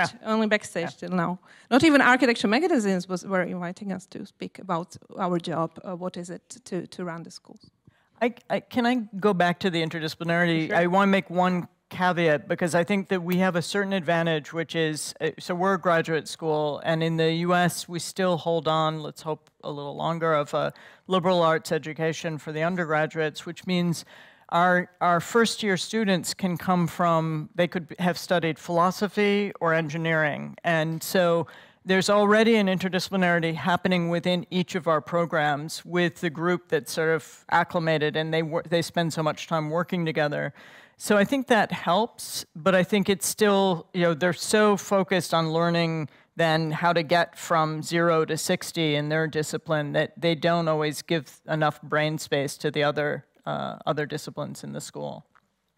till now. Not even architecture magazines were inviting us to speak about our job. What is it to run the schools? Can I go back to the interdisciplinarity? Sure. I want to make one caveat, because I think that we have a certain advantage, which is, so we're a graduate school, and in the US we still hold on, let's hope a little longer, of a liberal arts education for the undergraduates, which means our first year students can come from, they could have studied philosophy or engineering, and so there's already an interdisciplinarity happening within each of our programs with the group that's sort of acclimated, and they spend so much time working together. So I think that helps, but I think it's still, they're so focused on learning then how to get from 0 to 60 in their discipline that they don't always give enough brain space to the other disciplines in the school.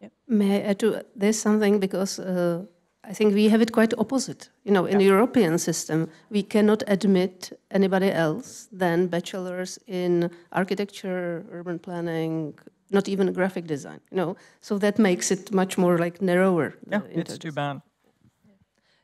Yeah. May I add to this something, because I think we have it quite opposite. In the European system, we cannot admit anybody else than bachelors in architecture, urban planning, not even graphic design, So that makes it much more like narrower. Yeah, it's too bad.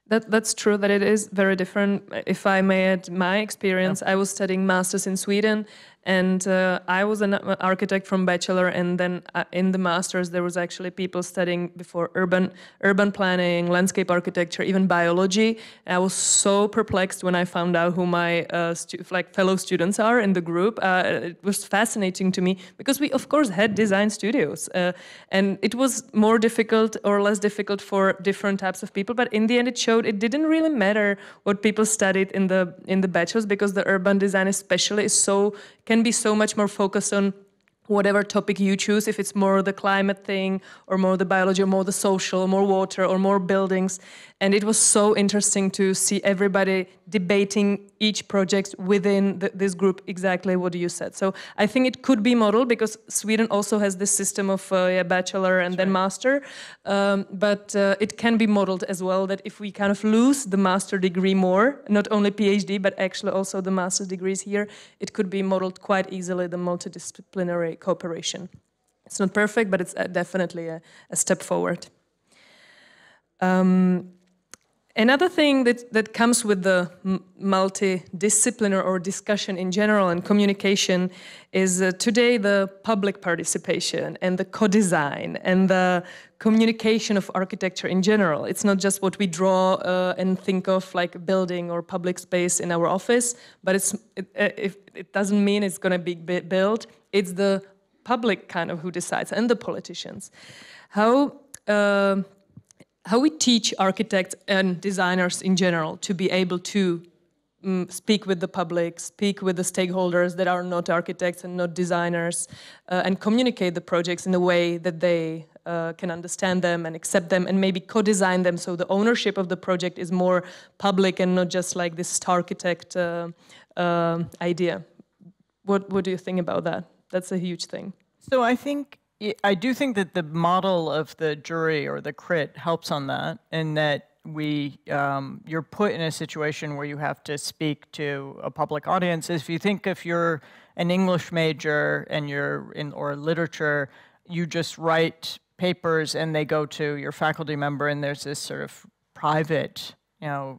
That's true that it is very different. If I may add my experience, I was studying masters in Sweden, and I was an architect from bachelor, and then in the masters there was actually people studying before urban planning, landscape architecture, even biology. And I was so perplexed when I found out who my fellow students are in the group. It was fascinating to me, because we of course had design studios, and it was more difficult or less difficult for different types of people. But in the end, it showed it didn't really matter what people studied in the bachelors, because the urban design especially can be so much more focused on whatever topic you choose, if it's more the climate thing, or more the biology, or more the social, or more water, or more buildings. And it was so interesting to see everybody debating each project within this group, exactly what you said. So I think it could be modeled, because Sweden also has this system of bachelor and then master. But it can be modeled as well, that if we kind of lose the master degree more, not only PhD, but actually also the master's degrees here, it could be modeled quite easily, the multidisciplinary cooperation. It's not perfect, but it's definitely a step forward. Another thing that comes with the multidisciplinary or discussion in general and communication is today the public participation and the co-design and the communication of architecture in general. It's not just what we draw and think of like building or public space in our office, but it doesn't mean it's going to be built. It's the public kind of who decides, and the politicians. How we teach architects and designers in general to be able to speak with the public, speak with the stakeholders that are not architects and not designers, and communicate the projects in a way that they can understand them and accept them, and maybe co-design them, so the ownership of the project is more public and not just like this star architect idea. What do you think about that? That's a huge thing. So I do think that the model of the jury or the crit helps on that, and that you're put in a situation where you have to speak to a public audience. If you're an English major and you're or literature, you just write papers and they go to your faculty member, and there's this sort of private,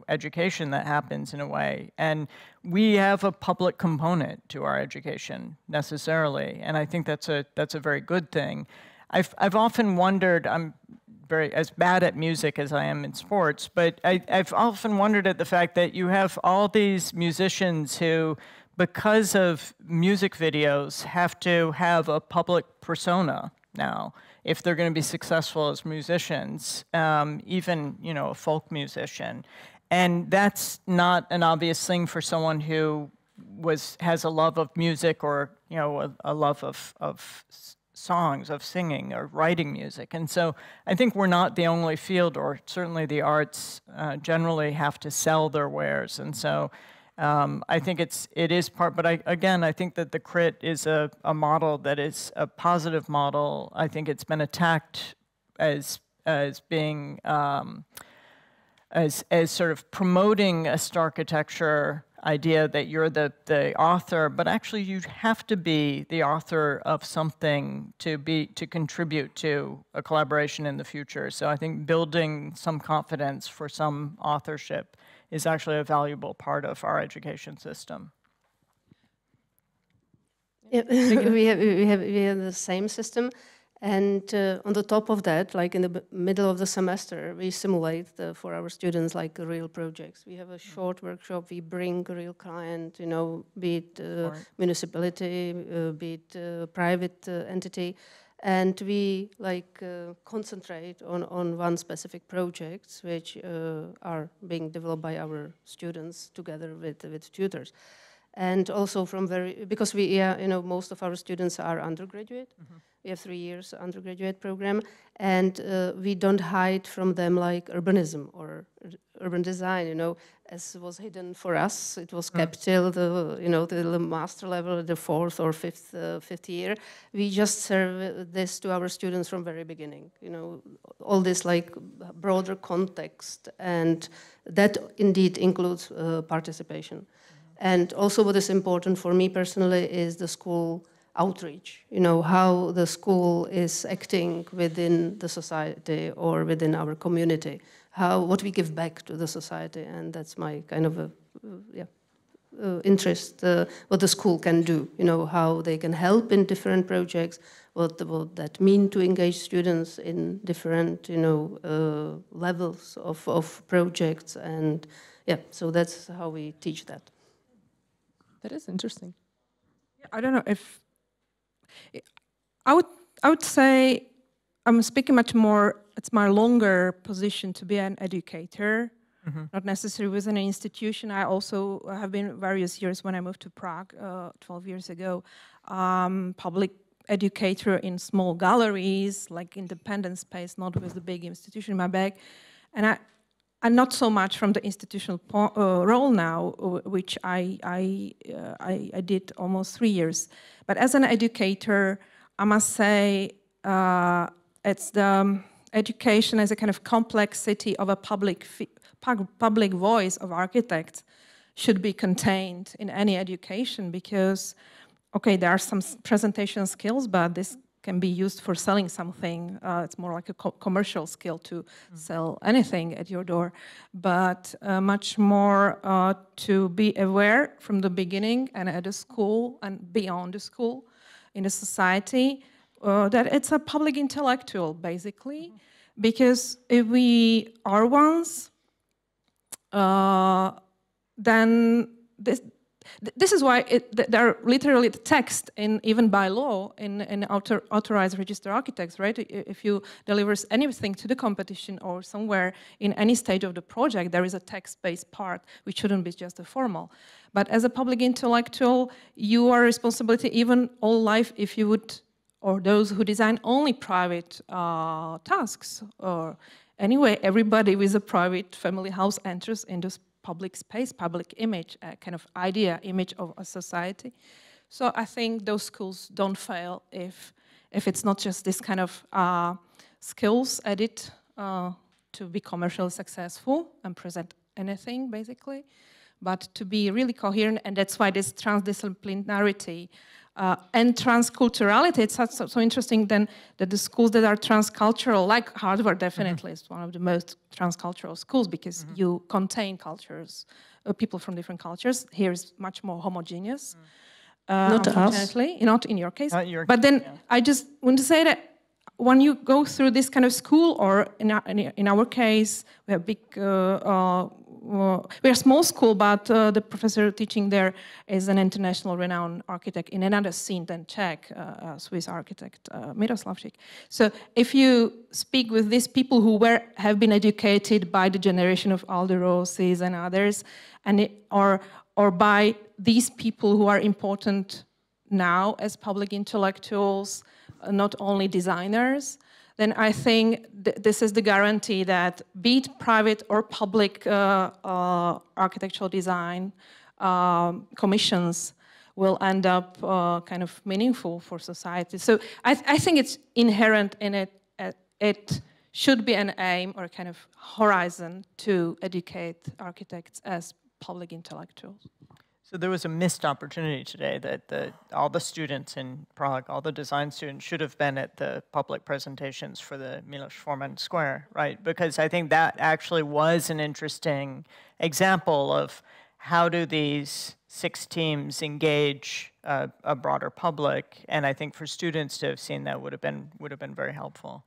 education that happens in a way. And we have a public component to our education necessarily, and I think that's a very good thing. I've often wondered, I'm as bad at music as I am in sports, but I've often wondered at the fact that you have all these musicians who, because of music videos, have to have a public persona now if they're going to be successful as musicians, even, a folk musician. And that's not an obvious thing for someone who has a love of music or, a love of songs, of singing or writing music. And so I think we're not the only field, or certainly the arts generally have to sell their wares. And so I think it is part, but I think that the crit is a model that is a positive model. I think it's been attacked as being, as sort of promoting a starchitecture idea that you're the author, but actually you have to be the author of something to contribute to a collaboration in the future. So I think building some confidence for some authorship is actually a valuable part of our education system. Yeah, we have the same system, and on the top of that, like in the middle of the semester, we simulate for our students like real projects. We have a short workshop. We bring a real client, be it municipality, be it private entity. And we concentrate on one specific project, which are being developed by our students together with tutors. And also because most of our students are undergraduate. Mm-hmm. We have 3 years undergraduate program, and we don't hide from them like urbanism or urban design, as was hidden for us. It was kept till the master level, the 4th or 5th year. We just serve this to our students from very beginning, all this like broader context, and that indeed includes participation. Mm-hmm. And also what is important for me personally is the school outreach, how the school is acting within the society or within our community, what we give back to the society, and that's my kind of interest, what the school can do, how they can help in different projects, what that mean to engage students in different, levels of projects, and so that's how we teach that. That is interesting. I don't know if I would say I'm speaking much more. It's my longer position to be an educator, not necessarily within an institution. I also have been various years when I moved to Prague 12 years ago, public educator in small galleries, like independent space, not with the big institution in my bag, and not so much from the institutional role now, which I did almost 3 years. But as an educator, I must say it's the education as a kind of complexity of a public voice of architects should be contained in any education, because, okay, there are some presentation skills, but this can be used for selling something. It's more like a commercial skill to sell anything at your door, but much more to be aware from the beginning and at the school and beyond the school in the society that it's a public intellectual, basically, because if we are ones, then this is why there are literally the text even by law in authorized registered architects, right? If you deliver anything to the competition or somewhere in any stage of the project, there is a text-based part which shouldn't be just a formal. But as a public intellectual, you are responsible even all life if you would, or those who design only private tasks, or anyway, everybody with a private family house enters into public space, public image, a kind of image of a society. So I think those schools don't fail if it's not just this kind of skills added to be commercially successful and present anything, basically, but to be really coherent, and that's why this transdisciplinarity and transculturality, it's so interesting then that the schools that are transcultural, like Harvard definitely is one of the most transcultural schools because you contain cultures, people from different cultures. Here is much more homogeneous. Not us. Not in your case. Not your but then yeah. I just want to say that when you go through this kind of school, or in our case, we have big, we're a small school, but the professor teaching there is an international renowned architect in another scene than Czech, Swiss architect, Miroslavčík. So if you speak with these people who have been educated by the generation of Alderoses and others, and or by these people who are important now as public intellectuals, not only designers, then I think this is the guarantee that be it private or public architectural design commissions will end up kind of meaningful for society. So I think it's inherent in it. It should be an aim or a kind of horizon to educate architects as public intellectuals. So there was a missed opportunity today that all the students in Prague, all the design students should have been at the public presentations for the Miloš Forman Square, right? Because I think that actually was an interesting example of how do these 6 teams engage a broader public, and I think for students to have seen that would have been very helpful.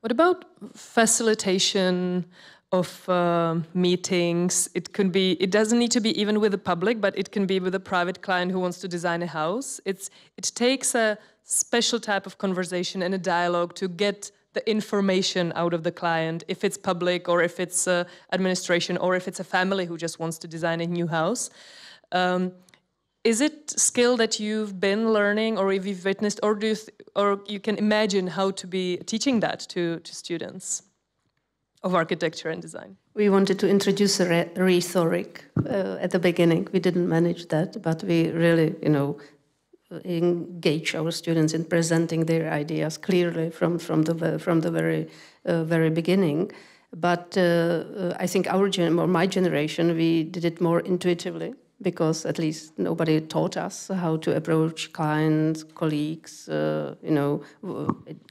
What about facilitation of meetings? It doesn't need to be even with the public, but it can be with a private client who wants to design a house. It takes a special type of conversation and a dialogue to get the information out of the client, if it's public or if it's administration or if it's a family who just wants to design a new house. Is it skill that you've been learning, or if you've witnessed, or or you can imagine how to be teaching that to students of architecture and design? We wanted to introduce a rhetoric at the beginning. We didn't manage that, but we really, engage our students in presenting their ideas clearly from the very beginning. But I think my generation, we did it more intuitively, because at least nobody taught us how to approach clients, colleagues,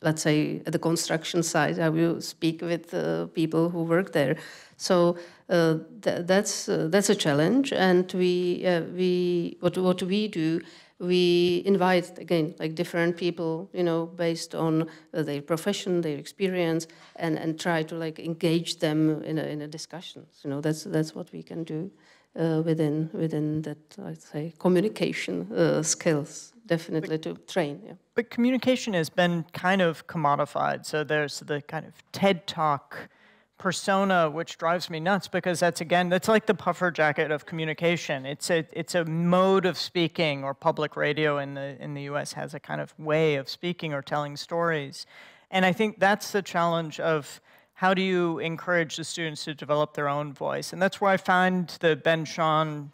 let's say at the construction site, how you speak with people who work there. So that's a challenge, and what we do, we invite, again, like different people, based on their profession, their experience, and try to engage them in a discussion. That's what we can do. Within that, I'd say, communication skills, definitely to train. Yeah. But communication has been kind of commodified. So there's the kind of TED Talk persona, which drives me nuts, because that's like the puffer jacket of communication. It's a mode of speaking, or public radio in the US has a kind of way of speaking or telling stories. And I think that's the challenge of how do you encourage the students to develop their own voice? And that's where I find the Ben Shahn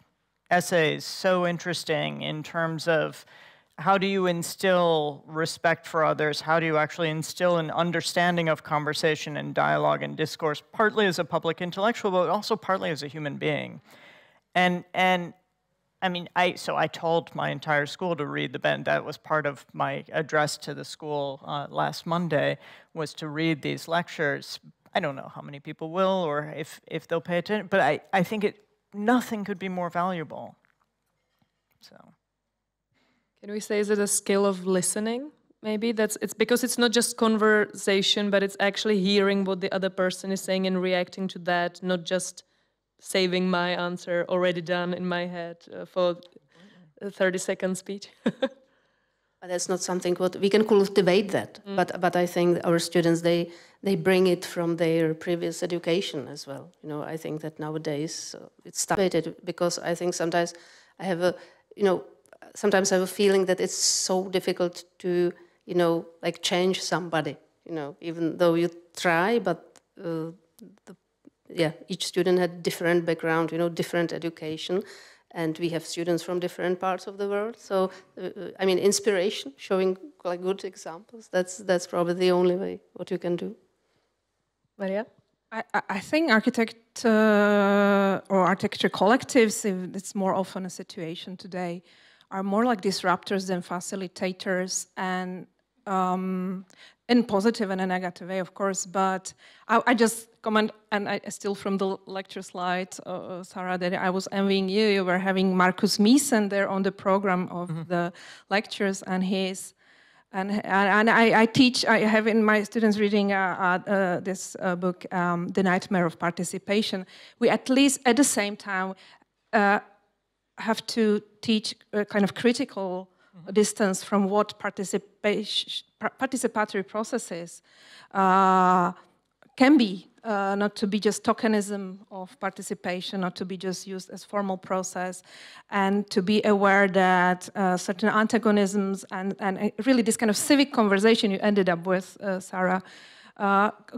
essays so interesting, in terms of how do you instill respect for others? How do you actually instill an understanding of conversation and dialogue and discourse, partly as a public intellectual, but also partly as a human being? And I mean, I told my entire school to read the Ben. That was part of my address to the school last Monday, was to read these lectures. I don't know how many people will, or if they'll pay attention, but I think nothing could be more valuable. So, can we say, is it a skill of listening? Maybe it's because it's not just conversation, but it's actually hearing what the other person is saying and reacting to that, not just saving my answer already done in my head for a 30-second speech. That's not something what we can cultivate that, but I think our students, they bring it from their previous education as well. I think that nowadays it's started, because I think sometimes I have a feeling that it's so difficult to change somebody. Even though you try, but each student had different background, different education. And we have students from different parts of the world. So, I mean, inspiration, showing good examples, that's probably the only way what you can do. Maria? I think architect or architecture collectives, if it's more often a situation today, are more like disruptors than facilitators, and in positive and a negative way, of course. But I just comment, and I still from the lecture slide, Sarah, that I was envying you. You were having Markus Miesen there on the program of the lectures, and his. And I teach, I have in my students reading this book, The Nightmare of Participation. We at least at the same time have to teach a kind of critical distance from what participatory processes can be, not to be just tokenism of participation, not to be just used as formal process, and to be aware that certain antagonisms and really this kind of civic conversation you ended up with, Sarah,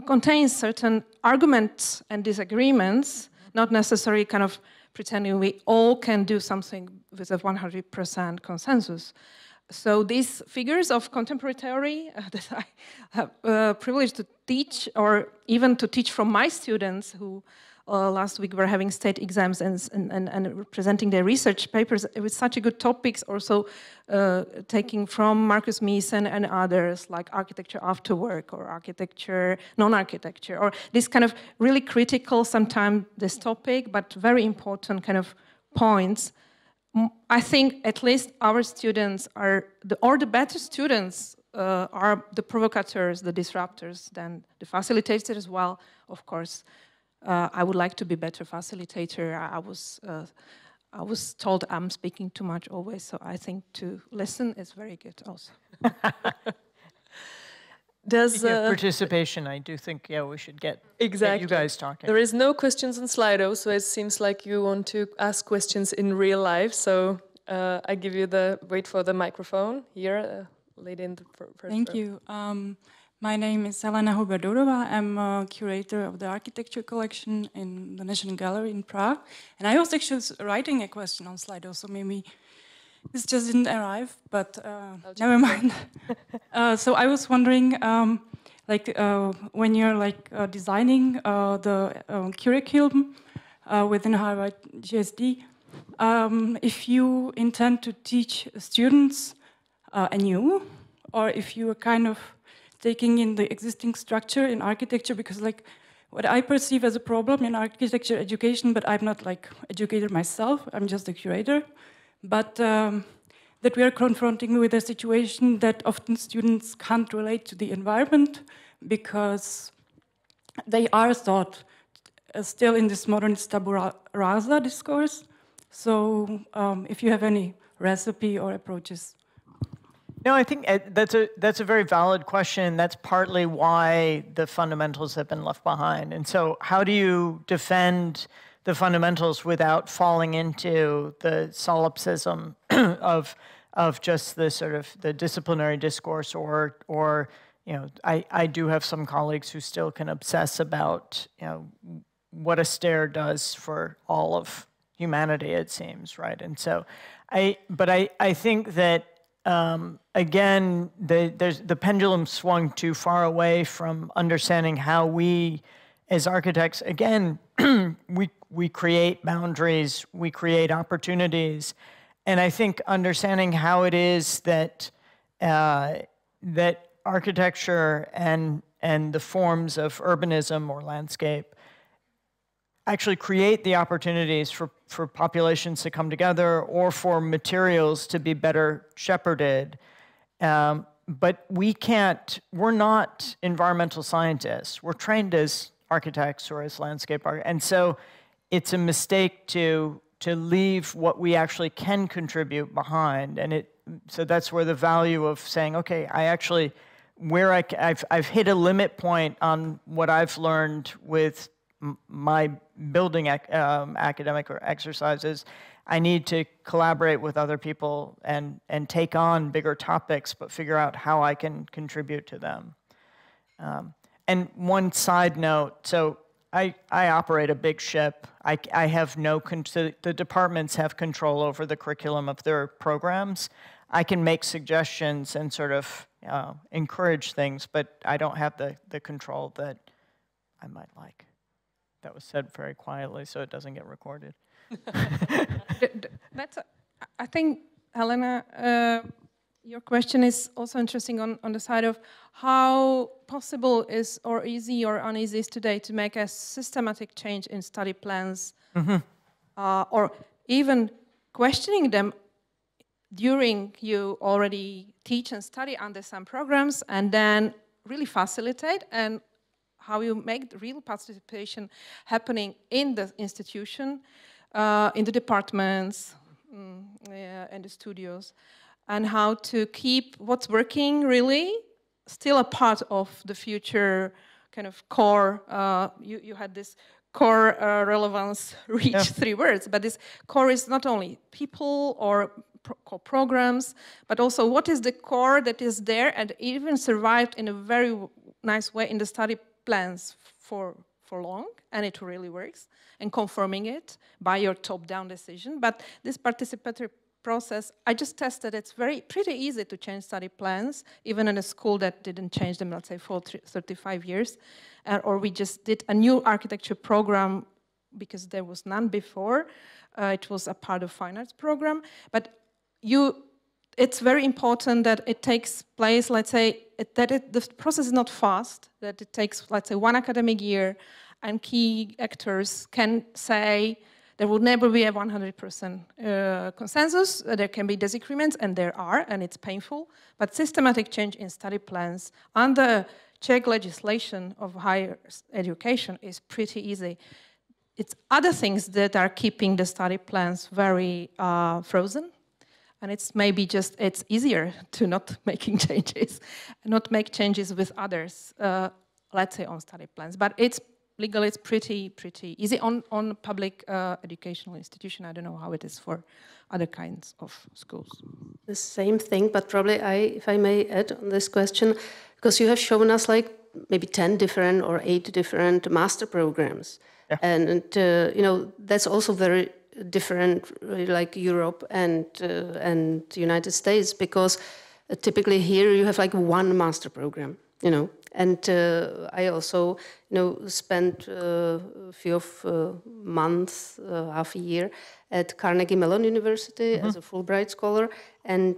contains certain arguments and disagreements, not necessarily kind of pretending we all can do something with a 100% consensus. So these figures of contemporary theory that I have privilege to teach, or even to teach from my students who last week were having state exams and presenting their research papers with such a good topics, also taking from Markus Miesen and others like architecture after work or architecture, non-architecture, or this kind of really critical, sometimes this topic, but very important kind of points. I think at least our students are, the better students are the provocateurs, the disruptors, than the facilitators as well, of course. I would like to be better facilitator. I was told I'm speaking too much always, so I think to listen is very good also. Does participation, I do think, yeah, we should get you guys talking. There is no questions on Slido, so it seems like you want to ask questions in real life. So I give you wait for the microphone here, lady in the first Thank you. My name is Elena Huberdorova. I'm a curator of the architecture collection in the National Gallery in Prague. And I was actually writing a question on Slido, so maybe this just didn't arrive, but never mind. So I was wondering, when you're designing the curriculum within Harvard GSD, if you intend to teach students anew, or if you are kind of taking in the existing structure in architecture, because what I perceive as a problem in architecture education, but I'm not educator myself, I'm just a curator, but that we are confronting with a situation that often students can't relate to the environment because they are thought still in this modernist tabula rasa discourse. So if you have any recipe or approaches. No, I think that's a very valid question. That's partly why the fundamentals have been left behind. And so how do you defend the fundamentals without falling into the solipsism of just the sort of the disciplinary discourse, or I do have some colleagues who still can obsess about what a stair does for all of humanity, it seems, right? And so I think that again, the pendulum swung too far away from understanding how we, as architects, again, we create boundaries, we create opportunities, and I think understanding how it is that that architecture and the forms of urbanism or landscape actually create the opportunities for populations to come together or for materials to be better shepherded. But we're not environmental scientists. We're trained as architects or as landscape architects. And so it's a mistake to leave what we actually can contribute behind. And so that's where the value of saying, okay, I've hit a limit point on what I've learned with my building academic exercises. I need to collaborate with other people and take on bigger topics, but figure out how I can contribute to them. And one side note, so I operate a big ship. I have the departments have control over the curriculum of their programs. I can make suggestions and sort of encourage things, but I don't have the control that I might like. that was said very quietly so it doesn't get recorded. I think, Helena, your question is also interesting on the side of how possible is or easy or uneasy is today to make a systematic change in study plans, or even questioning them during you already teach and study under some programs, and then really facilitate, and how you make the real participation happening in the institution, in the departments, in the studios, and how to keep what's working really still a part of the future kind of core. You had this core relevance reach 3 words, but this core is not only people or core programs, but also what is the core that is there and even survived in a very nice way in the study plans for long, and it really works, and confirming it by your top-down decision. But this participatory process, I just tested, it's pretty easy to change study plans, even in a school that didn't change them, let's say, for 35 years. Or we just did a new architecture program because there was none before. It was a part of fine arts program. But it's very important that it takes place, let's say, the process is not fast, that it takes, let's say, 1 academic year, and key actors can say there will never be a 100% consensus. There can be disagreements, and there are, and it's painful. But systematic change in study plans under Czech legislation of higher education is pretty easy. It's other things that are keeping the study plans very frozen. And it's maybe just, it's easier to not making changes, not make changes with others, let's say on study plans. But it's legally, it's pretty easy on public educational institution. I don't know how it is for other kinds of schools. The same thing, but probably if I may add on this question, because you have shown us like maybe 10 different or 8 different master programs. Yeah. And you know, that's also very different, like Europe and the United States, because typically here you have like 1 master program, you know. And I also, you know, spent a few of months, half a year at Carnegie Mellon University as a Fulbright scholar, and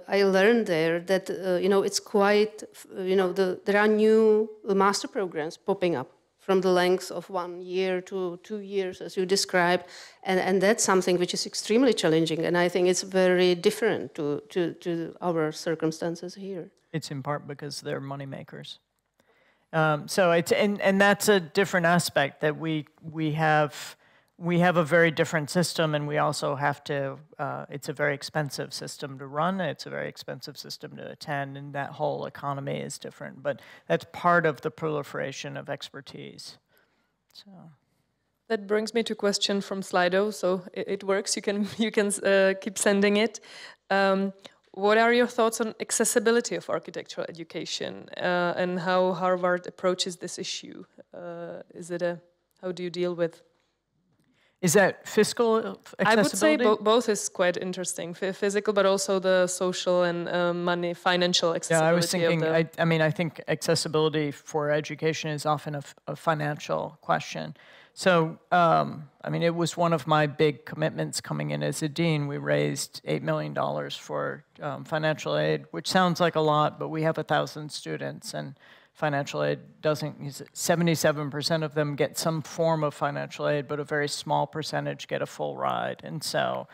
I learned there that you know, it's quite, you know, there are new master programs popping up from the length of 1 year to 2 years, as you described, and that's something which is extremely challenging, and I think it's very different to our circumstances here. It's in part because they're money makers. So it's and that's a different aspect, that we have a very different system, and we also have to. It's a very expensive system to run. It's a very expensive system to attend, and that whole economy is different. But that's part of the proliferation of expertise. So that brings me to a question from Slido. So it works. You can keep sending it. What are your thoughts on accessibility of architectural education and how Harvard approaches this issue? How do you deal with? Is that fiscal accessibility? I would say both is quite interesting. Physical, but also the social and financial accessibility. Yeah, I was thinking, I mean, I think accessibility for education is often a financial question. So, I mean, it was one of my big commitments coming in as a dean. We raised $8 million for financial aid, which sounds like a lot, but we have 1,000 students, and financial aid doesn't use it. 77% of them get some form of financial aid, but a very small percentage get a full ride. And so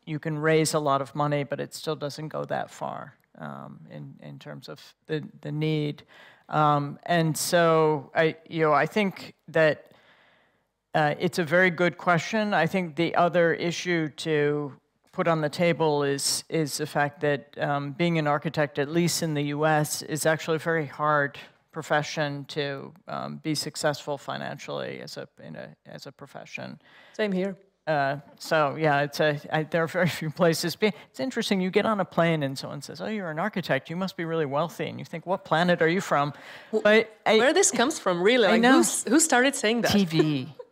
you can raise a lot of money, but it still doesn't go that far in terms of the need. And so I think that it's a very good question. I think the other issue to put on the table is the fact that being an architect, at least in the US, is actually a very hard profession to be successful financially as a profession. Same here. So yeah, there are very few places. It's interesting. You get on a plane and someone says, "Oh, you're an architect. You must be really wealthy." And you think, "What planet are you from?" But where this comes from, really? Like, who started saying that?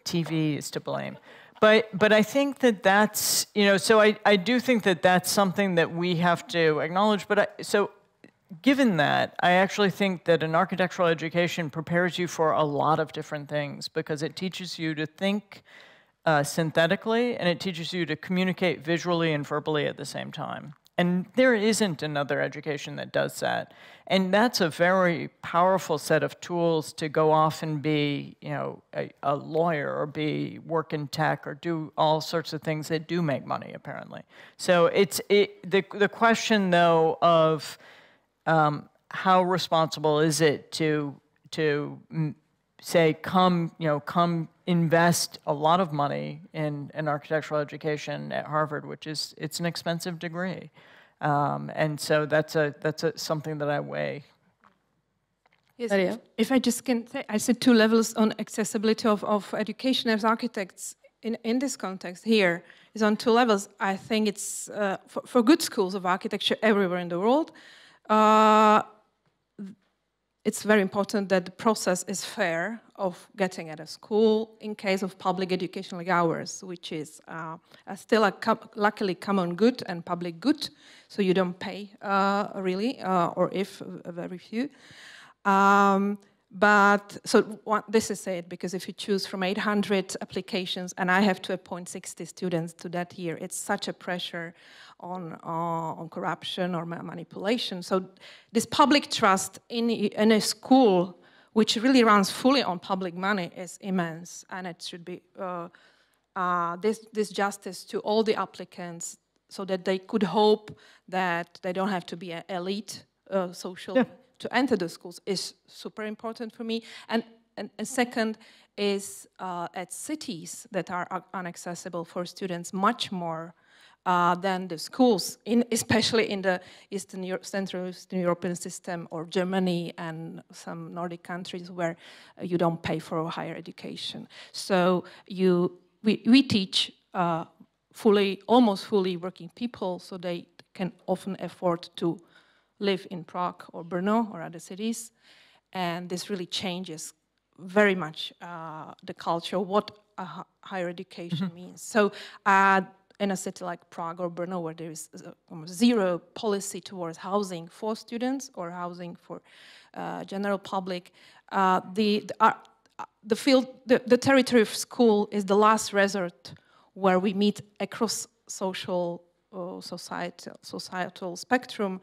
TV is to blame. But I think that's, you know, so I do think that that's something that we have to acknowledge. But so given that, I actually think that an architectural education prepares you for a lot of different things because it teaches you to think synthetically, and it teaches you to communicate visually and verbally at the same time. And there isn't another education that does that. And that's a very powerful set of tools to go off and be, you know, a lawyer or work in tech or do all sorts of things that do make money, apparently. So the question, though, of how responsible is it to say, come invest a lot of money in an architectural education at Harvard, which is, it's an expensive degree. And so that's something that I weigh. Yes, if I just can say, I said 2 levels on accessibility of education as architects in this context here is on 2 levels. I think it's for good schools of architecture everywhere in the world, it's very important that the process is fair of getting at a school in case of public educational hours, which is still luckily common good and public good, so you don't pay really, or if very few. But so this is it, because if you choose from 800 applications and I have to appoint 60 students to that year, it's such a pressure on corruption or manipulation. So this public trust in a school which really runs fully on public money is immense, and it should be this justice to all the applicants so that they could hope that they don't have to be an elite social to enter the schools is super important for me. And second is at cities that are inaccessible for students much more than the schools, especially in the Central Eastern European system or Germany and some Nordic countries where you don't pay for a higher education. So we teach almost fully working people, so they can often afford to live in Prague or Brno or other cities, and this really changes very much the culture, what higher education means. So in a city like Prague or Brno, where there is almost zero policy towards housing for students or housing for general public, the territory of school is the last resort where we meet across societal spectrum.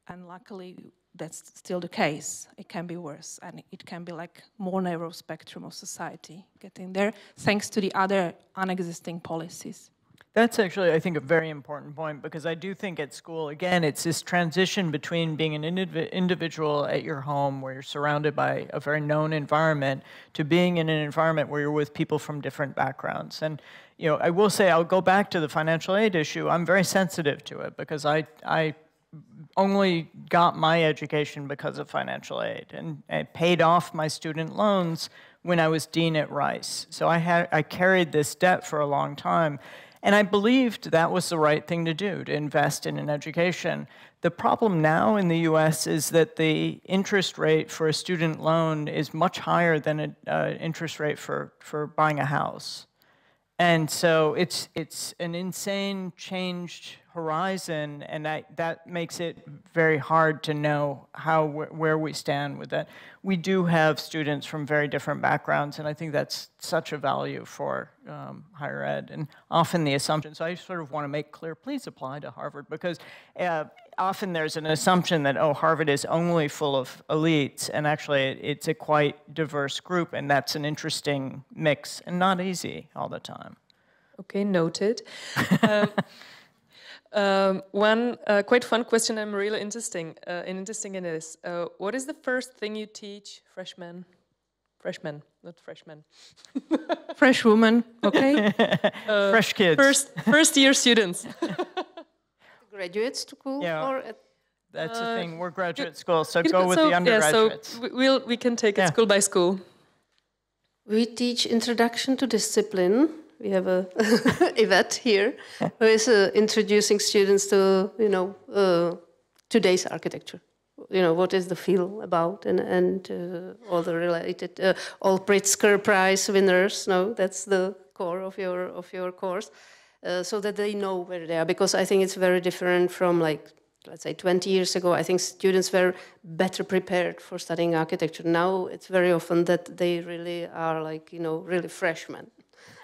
And luckily, that's still the case. It can be worse, and it can be like more narrow spectrum of society getting there, thanks to the other unexisting policies. That's actually, I think, a very important point, because I do think at school, again, it's this transition between being an individual at your home where you're surrounded by a very known environment to being in an environment where you're with people from different backgrounds. And, you know, I will say, I'll go back to the financial aid issue. I'm very sensitive to it because I only got my education because of financial aid, and I paid off my student loans when I was dean at Rice. So I carried this debt for a long time, and I believed that was the right thing to do, to invest in an education. The problem now in the US is that the interest rate for a student loan is much higher than an interest rate for buying a house. And so it's an insane changed horizon, and that makes it very hard to know where we stand with that. We do have students from very different backgrounds, and I think that's such a value for higher ed. And often the assumption, so I sort of want to make clear, please apply to Harvard, because often there's an assumption that, oh, Harvard is only full of elites, and actually it's a quite diverse group, and that's an interesting mix, and not easy all the time. Okay, noted. One quite fun question I'm really interested in is, what is the first thing you teach freshmen? Freshmen, not freshmen. Fresh woman, okay. Fresh kids. First year students. Graduate school? Yeah. Or that's the thing, we're graduate school, so go with the undergraduates. Yeah, so we can take it school by school. We teach introduction to discipline. We have a Yvette here who is introducing students to, today's architecture. What is the field about, and all the related, all Pritzker Prize winners. No, that's the core of your course, so that they know where they are. Because I think it's very different from like let's say 20 years ago, I think students were better prepared for studying architecture. Now it's very often that they really are like, really freshmen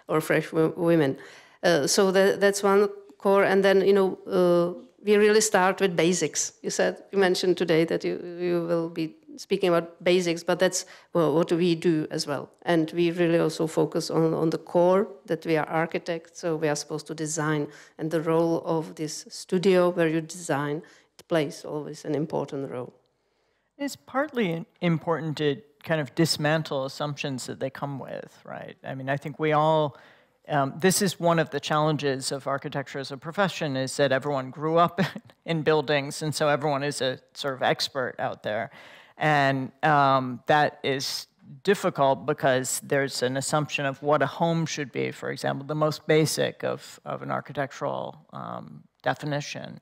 or fresh women. So that's one core. And then, we really start with basics. You mentioned today that you will be speaking about basics, but that's what we do as well. And we really also focus on the core, that we are architects, so we are supposed to design. And the role of this studio where you design, it plays always an important role. It's partly important to kind of dismantle assumptions that they come with, right? I mean, I think we all, this is one of the challenges of architecture as a profession, is that everyone grew up in buildings, and so everyone is a sort of expert out there. And that is difficult because there's an assumption of what a home should be, for example, the most basic of an architectural definition.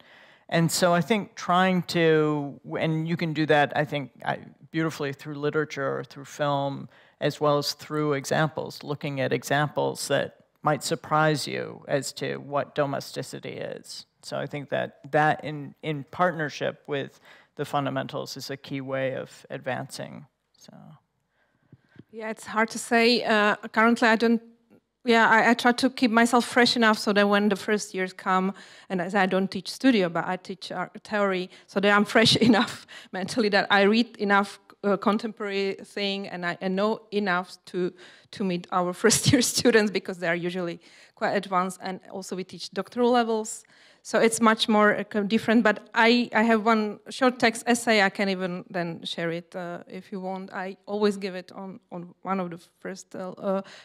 And so I think trying to, and you can do that, I think, beautifully through literature or through film, as well as through examples, looking at examples that might surprise you as to what domesticity is. So I think that in partnership with the fundamentals is a key way of advancing. So, yeah, it's hard to say. Currently, I don't. Yeah, I try to keep myself fresh enough so that when the first years come, and as I don't teach studio, but I teach theory, so that I'm fresh enough mentally that I read enough contemporary thing and I know enough to meet our first year students, because they are usually quite advanced, and also we teach doctoral levels. So it's much more different, but I have one short text essay. I can even then share it if you want. I always give it on one of the first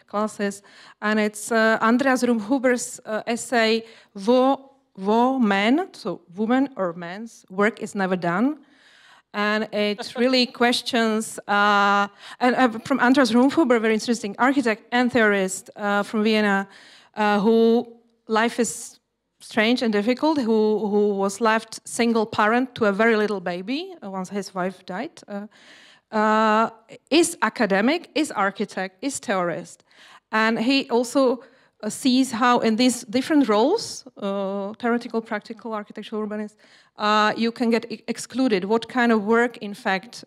classes. And it's Andreas Rumhuber's essay, Wo men, so woman or man's work is never done. And it really questions, and from Andreas Rumhuber, very interesting architect and theorist from Vienna, who life is strange and difficult, who was left single parent to a very little baby once his wife died, is academic, is architect, is theorist. And he also sees how in these different roles, theoretical, practical, architectural, urbanist, you can get excluded. What kind of work, in fact,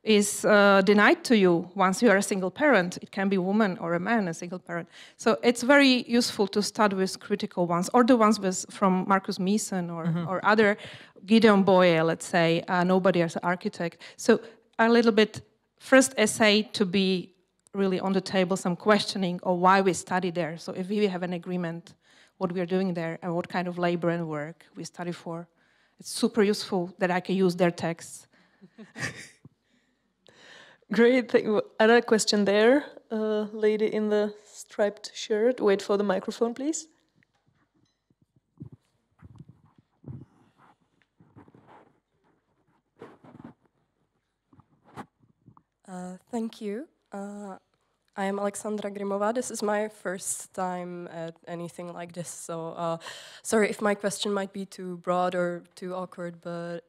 is denied to you once you are a single parent. It can be a woman or a man, a single parent. So it's very useful to start with critical ones, or the ones from Marcus Meeson or other, Gideon Boye, let's say, Nobody as an Architect. So a little bit, first essay to be really on the table, some questioning of why we study there. So if we have an agreement, what we are doing there and what kind of labor and work we study for, it's super useful that I can use their texts. Great. Other question there, lady in the striped shirt. Wait for the microphone, please. Thank you. I am Alexandra Grimová. This is my first time at anything like this, so sorry if my question might be too broad or too awkward, but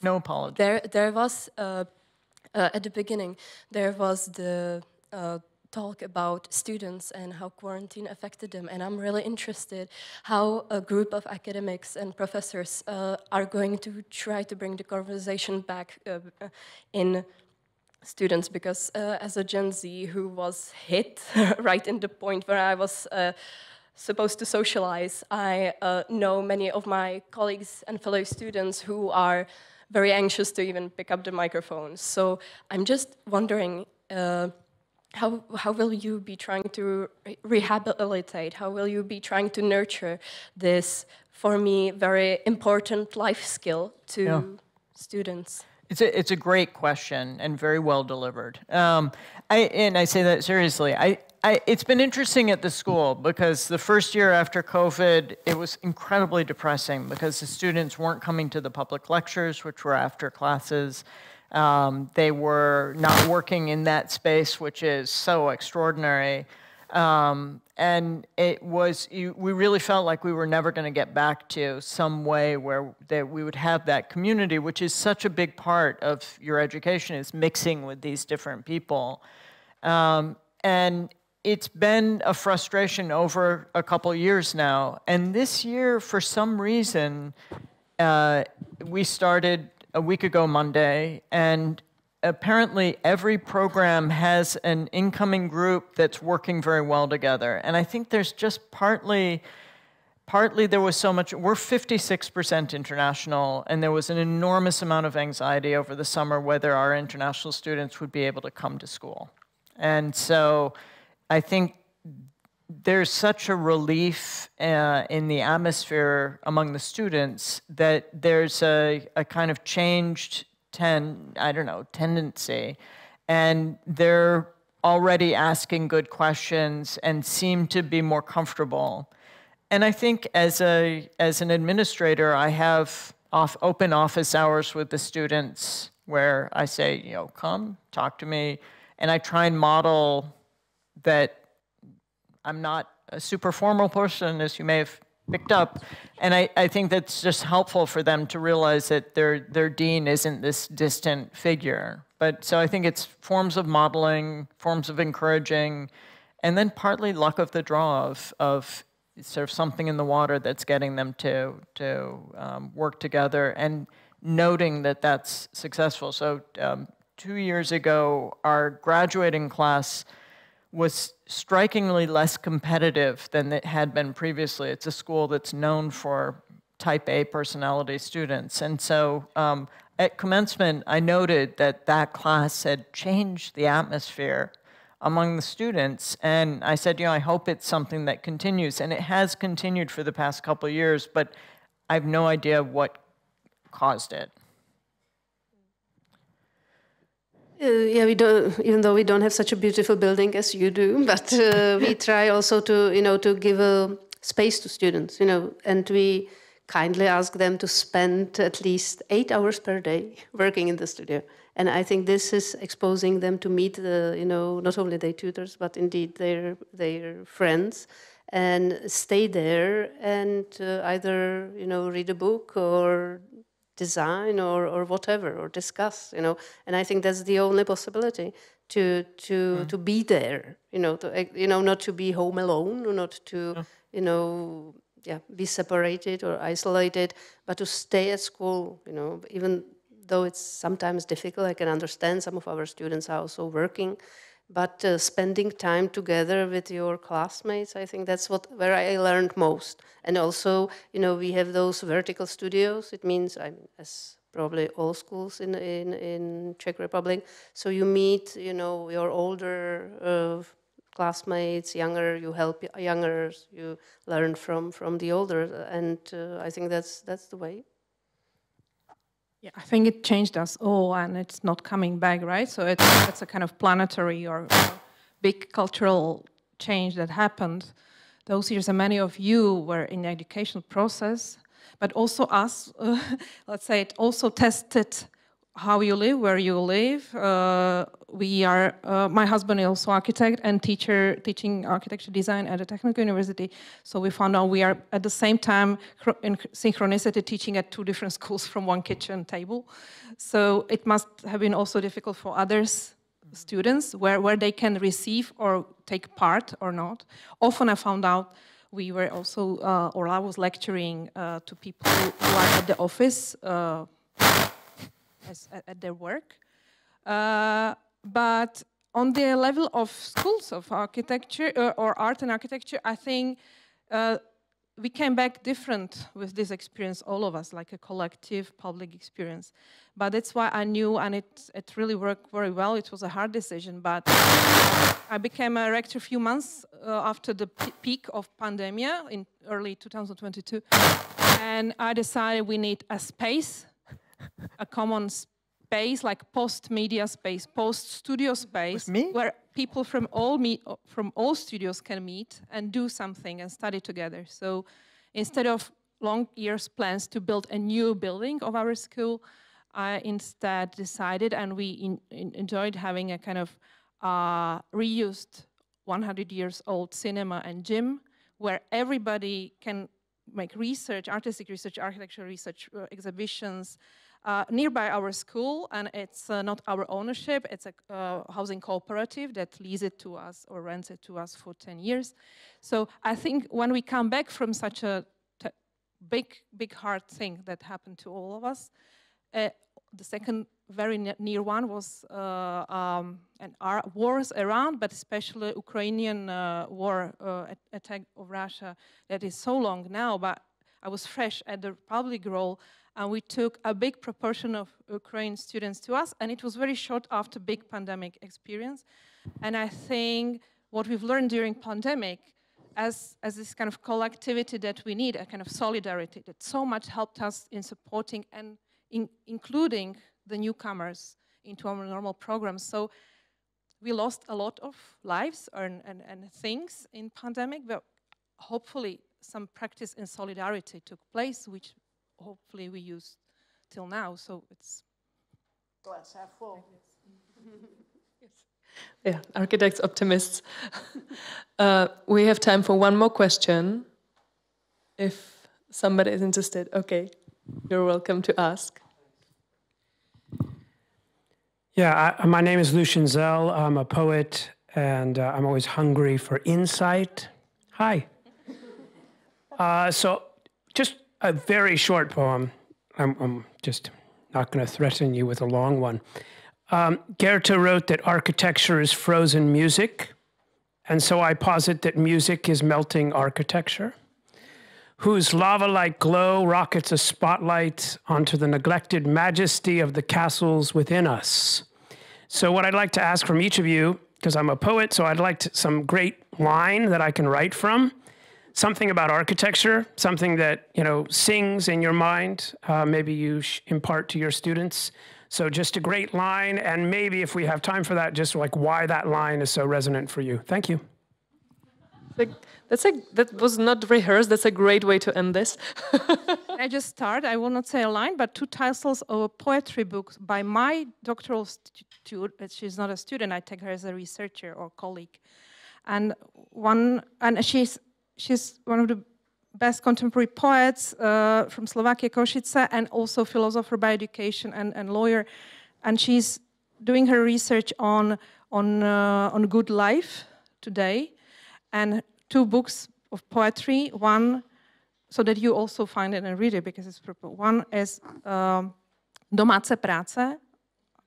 no apology. There was at the beginning there was the talk about students and how quarantine affected them, and I'm really interested how a group of academics and professors are going to try to bring the conversation back in students, because as a Gen Z who was hit right in the point where I was supposed to socialize, I know many of my colleagues and fellow students who are very anxious to even pick up the microphone. So I'm just wondering, how will you be trying to rehabilitate? How will you be trying to nurture this, for me, very important life skill to students? It's a great question and very well delivered. And I say that seriously. It's been interesting at the school because the first year after COVID, it was incredibly depressing because the students weren't coming to the public lectures, which were after classes. They were not working in that space, which is so extraordinary. And it was, we really felt like we were never going to get back to some way where we would have that community, which is such a big part of your education, is mixing with these different people. And it's been a frustration over a couple years now. And this year, for some reason, we started a week ago Monday, and apparently every program has an incoming group that's working very well together. And I think there's just partly there was so much, we're 56% international, and there was an enormous amount of anxiety over the summer whether our international students would be able to come to school. And so I think there's such a relief in the atmosphere among the students that there's a kind of changed tendency, and they're already asking good questions and seem to be more comfortable. And I think as an administrator, I have open office hours with the students where I say, you know, come, talk to me, and I try and model that I'm not a super formal person, as you may have picked up. And I think that's just helpful for them to realize that their dean isn't this distant figure. But so I think it's forms of modeling, forms of encouraging, and then partly luck of the draw of sort of something in the water that's getting them to work together and noting that that's successful. So 2 years ago, our graduating class was strikingly less competitive than it had been previously. It's a school that's known for type A personality students. And so at commencement, I noted that that class had changed the atmosphere among the students. And I said, you know, I hope it's something that continues. And it has continued for the past couple of years, but I have no idea what caused it. Yeah, we don't, even though we don't have such a beautiful building as you do, but we try also to, you know, to give a space to students, you know, and we kindly ask them to spend at least 8 hours per day working in the studio. And I think this is exposing them to meet the, you know, not only their tutors, but indeed their friends, and stay there and either, you know, read a book or design or whatever, or discuss, you know. And I think that's the only possibility to be there, you know, not to be home alone, or not to, you know, be separated or isolated, but to stay at school, you know, even though it's sometimes difficult. I can understand some of our students are also working, but spending time together with your classmates, I think that's where I learned most. And also, you know, we have those vertical studios. It means, as probably all schools in Czech Republic, so you meet, you know, your older classmates, younger, you help younger, you learn from the older, and I think that's the way. Yeah, I think it changed us all, and it's not coming back, right? So it's a kind of planetary or big cultural change that happened those years, and many of you were in the educational process, but also us, let's say, it also tested how you live, where you live. We are, my husband is also architect and teacher, teaching architecture design at a technical university. So we found out we are at the same time in synchronicity teaching at 2 different schools from one kitchen table. So it must have been also difficult for others, students, where they can receive or take part or not. Often I found out we were also, or I was lecturing to people who are at the office, at their work. But on the level of schools of architecture or art and architecture, I think we came back different with this experience, all of us, like a collective public experience. But that's why I knew, and it really worked very well. It was a hard decision, but I became a rector a few months after the peak of pandemic in early 2022. And I decided we need a space, a common space, like post-media space, post-studio space, where people from all studios can meet and do something and study together. So instead of long years plans to build a new building of our school, I instead decided, and we enjoyed having a kind of reused 100 years old cinema and gym, where everybody can make research, artistic research, architectural research, exhibitions, nearby our school, and it's not our ownership, it's a housing cooperative that leases it to us or rents it to us for 10 years. So I think when we come back from such a big hard thing that happened to all of us. The second very near one was wars around, but especially Ukrainian war attack of Russia that is so long now, but I was fresh at the public role, and we took a big proportion of Ukrainian students to us, and it was very short after big pandemic experience. And I think what we've learned during pandemic as this kind of collectivity that we need, a kind of solidarity that so much helped us in supporting and including the newcomers into our normal programs. So we lost a lot of lives and things in pandemic, but hopefully some practice in solidarity took place, which hopefully we use till now. So it's glass half full. Yeah, architects, optimists. We have time for one more question. If somebody is interested, okay, you're welcome to ask. Yeah, my name is Lucian Zell. I'm a poet, and I'm always hungry for insight. Hi. So just a very short poem. I'm just not going to threaten you with a long one. Goethe wrote that architecture is frozen music, and so I posit that music is melting architecture, whose lava-like glow rockets a spotlight onto the neglected majesty of the castles within us. So what I'd like to ask from each of you, because I'm a poet, so I'd like some great line that I can write from, something about architecture, something that, you know, sings in your mind, maybe you impart to your students. So just a great line, and maybe if we have time for that, just like why that line is so resonant for you. Thank you. That was not rehearsed. That's a great way to end this. I just start. I will not say a line, but 2 titles of a poetry book by my doctoral student. She's not a student. I take her as a researcher or colleague, and she's one of the best contemporary poets from Slovakia, Košice, and also philosopher by education and lawyer. And she's doing her research on good life today, and 2 books of poetry. One, so that you also find it and read it because it's purple. One is Domáce práce.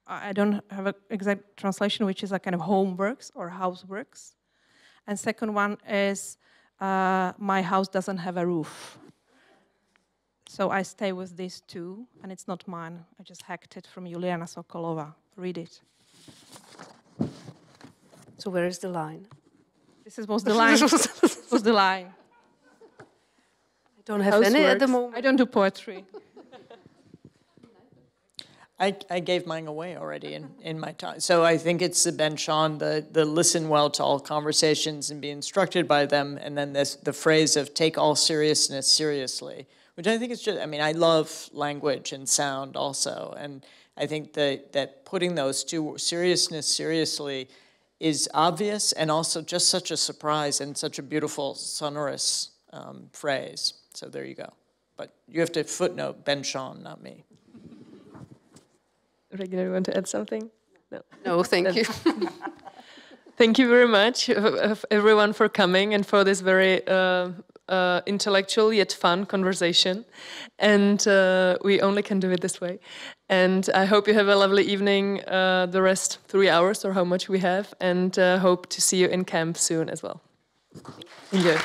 I don't have an exact translation, which is a kind of homeworks or houseworks. And second one is My House Doesn't Have a Roof. So I stay with these 2, and it's not mine. I just hacked it from Juliana Sokolova. Read it. So where is the line? This was the line. Was the line. I don't have any at the moment. I don't do poetry. I gave mine away already in my time. So I think it's the Ben Shahn, the listen well to all conversations and be instructed by them, and then the phrase of take all seriousness seriously, which I think is just, I mean, I love language and sound also, and I think that putting those 2, seriousness seriously, is obvious and also just such a surprise and such a beautiful sonorous phrase. So there you go. But you have to footnote Ben Shahn, not me. Regina, you want to add something? No. No, thank you. Thank you very much, everyone, for coming and for this very intellectual yet fun conversation. And we only can do it this way. And I hope you have a lovely evening, the rest 3 hours or how much we have, and hope to see you in camp soon as well. Enjoy.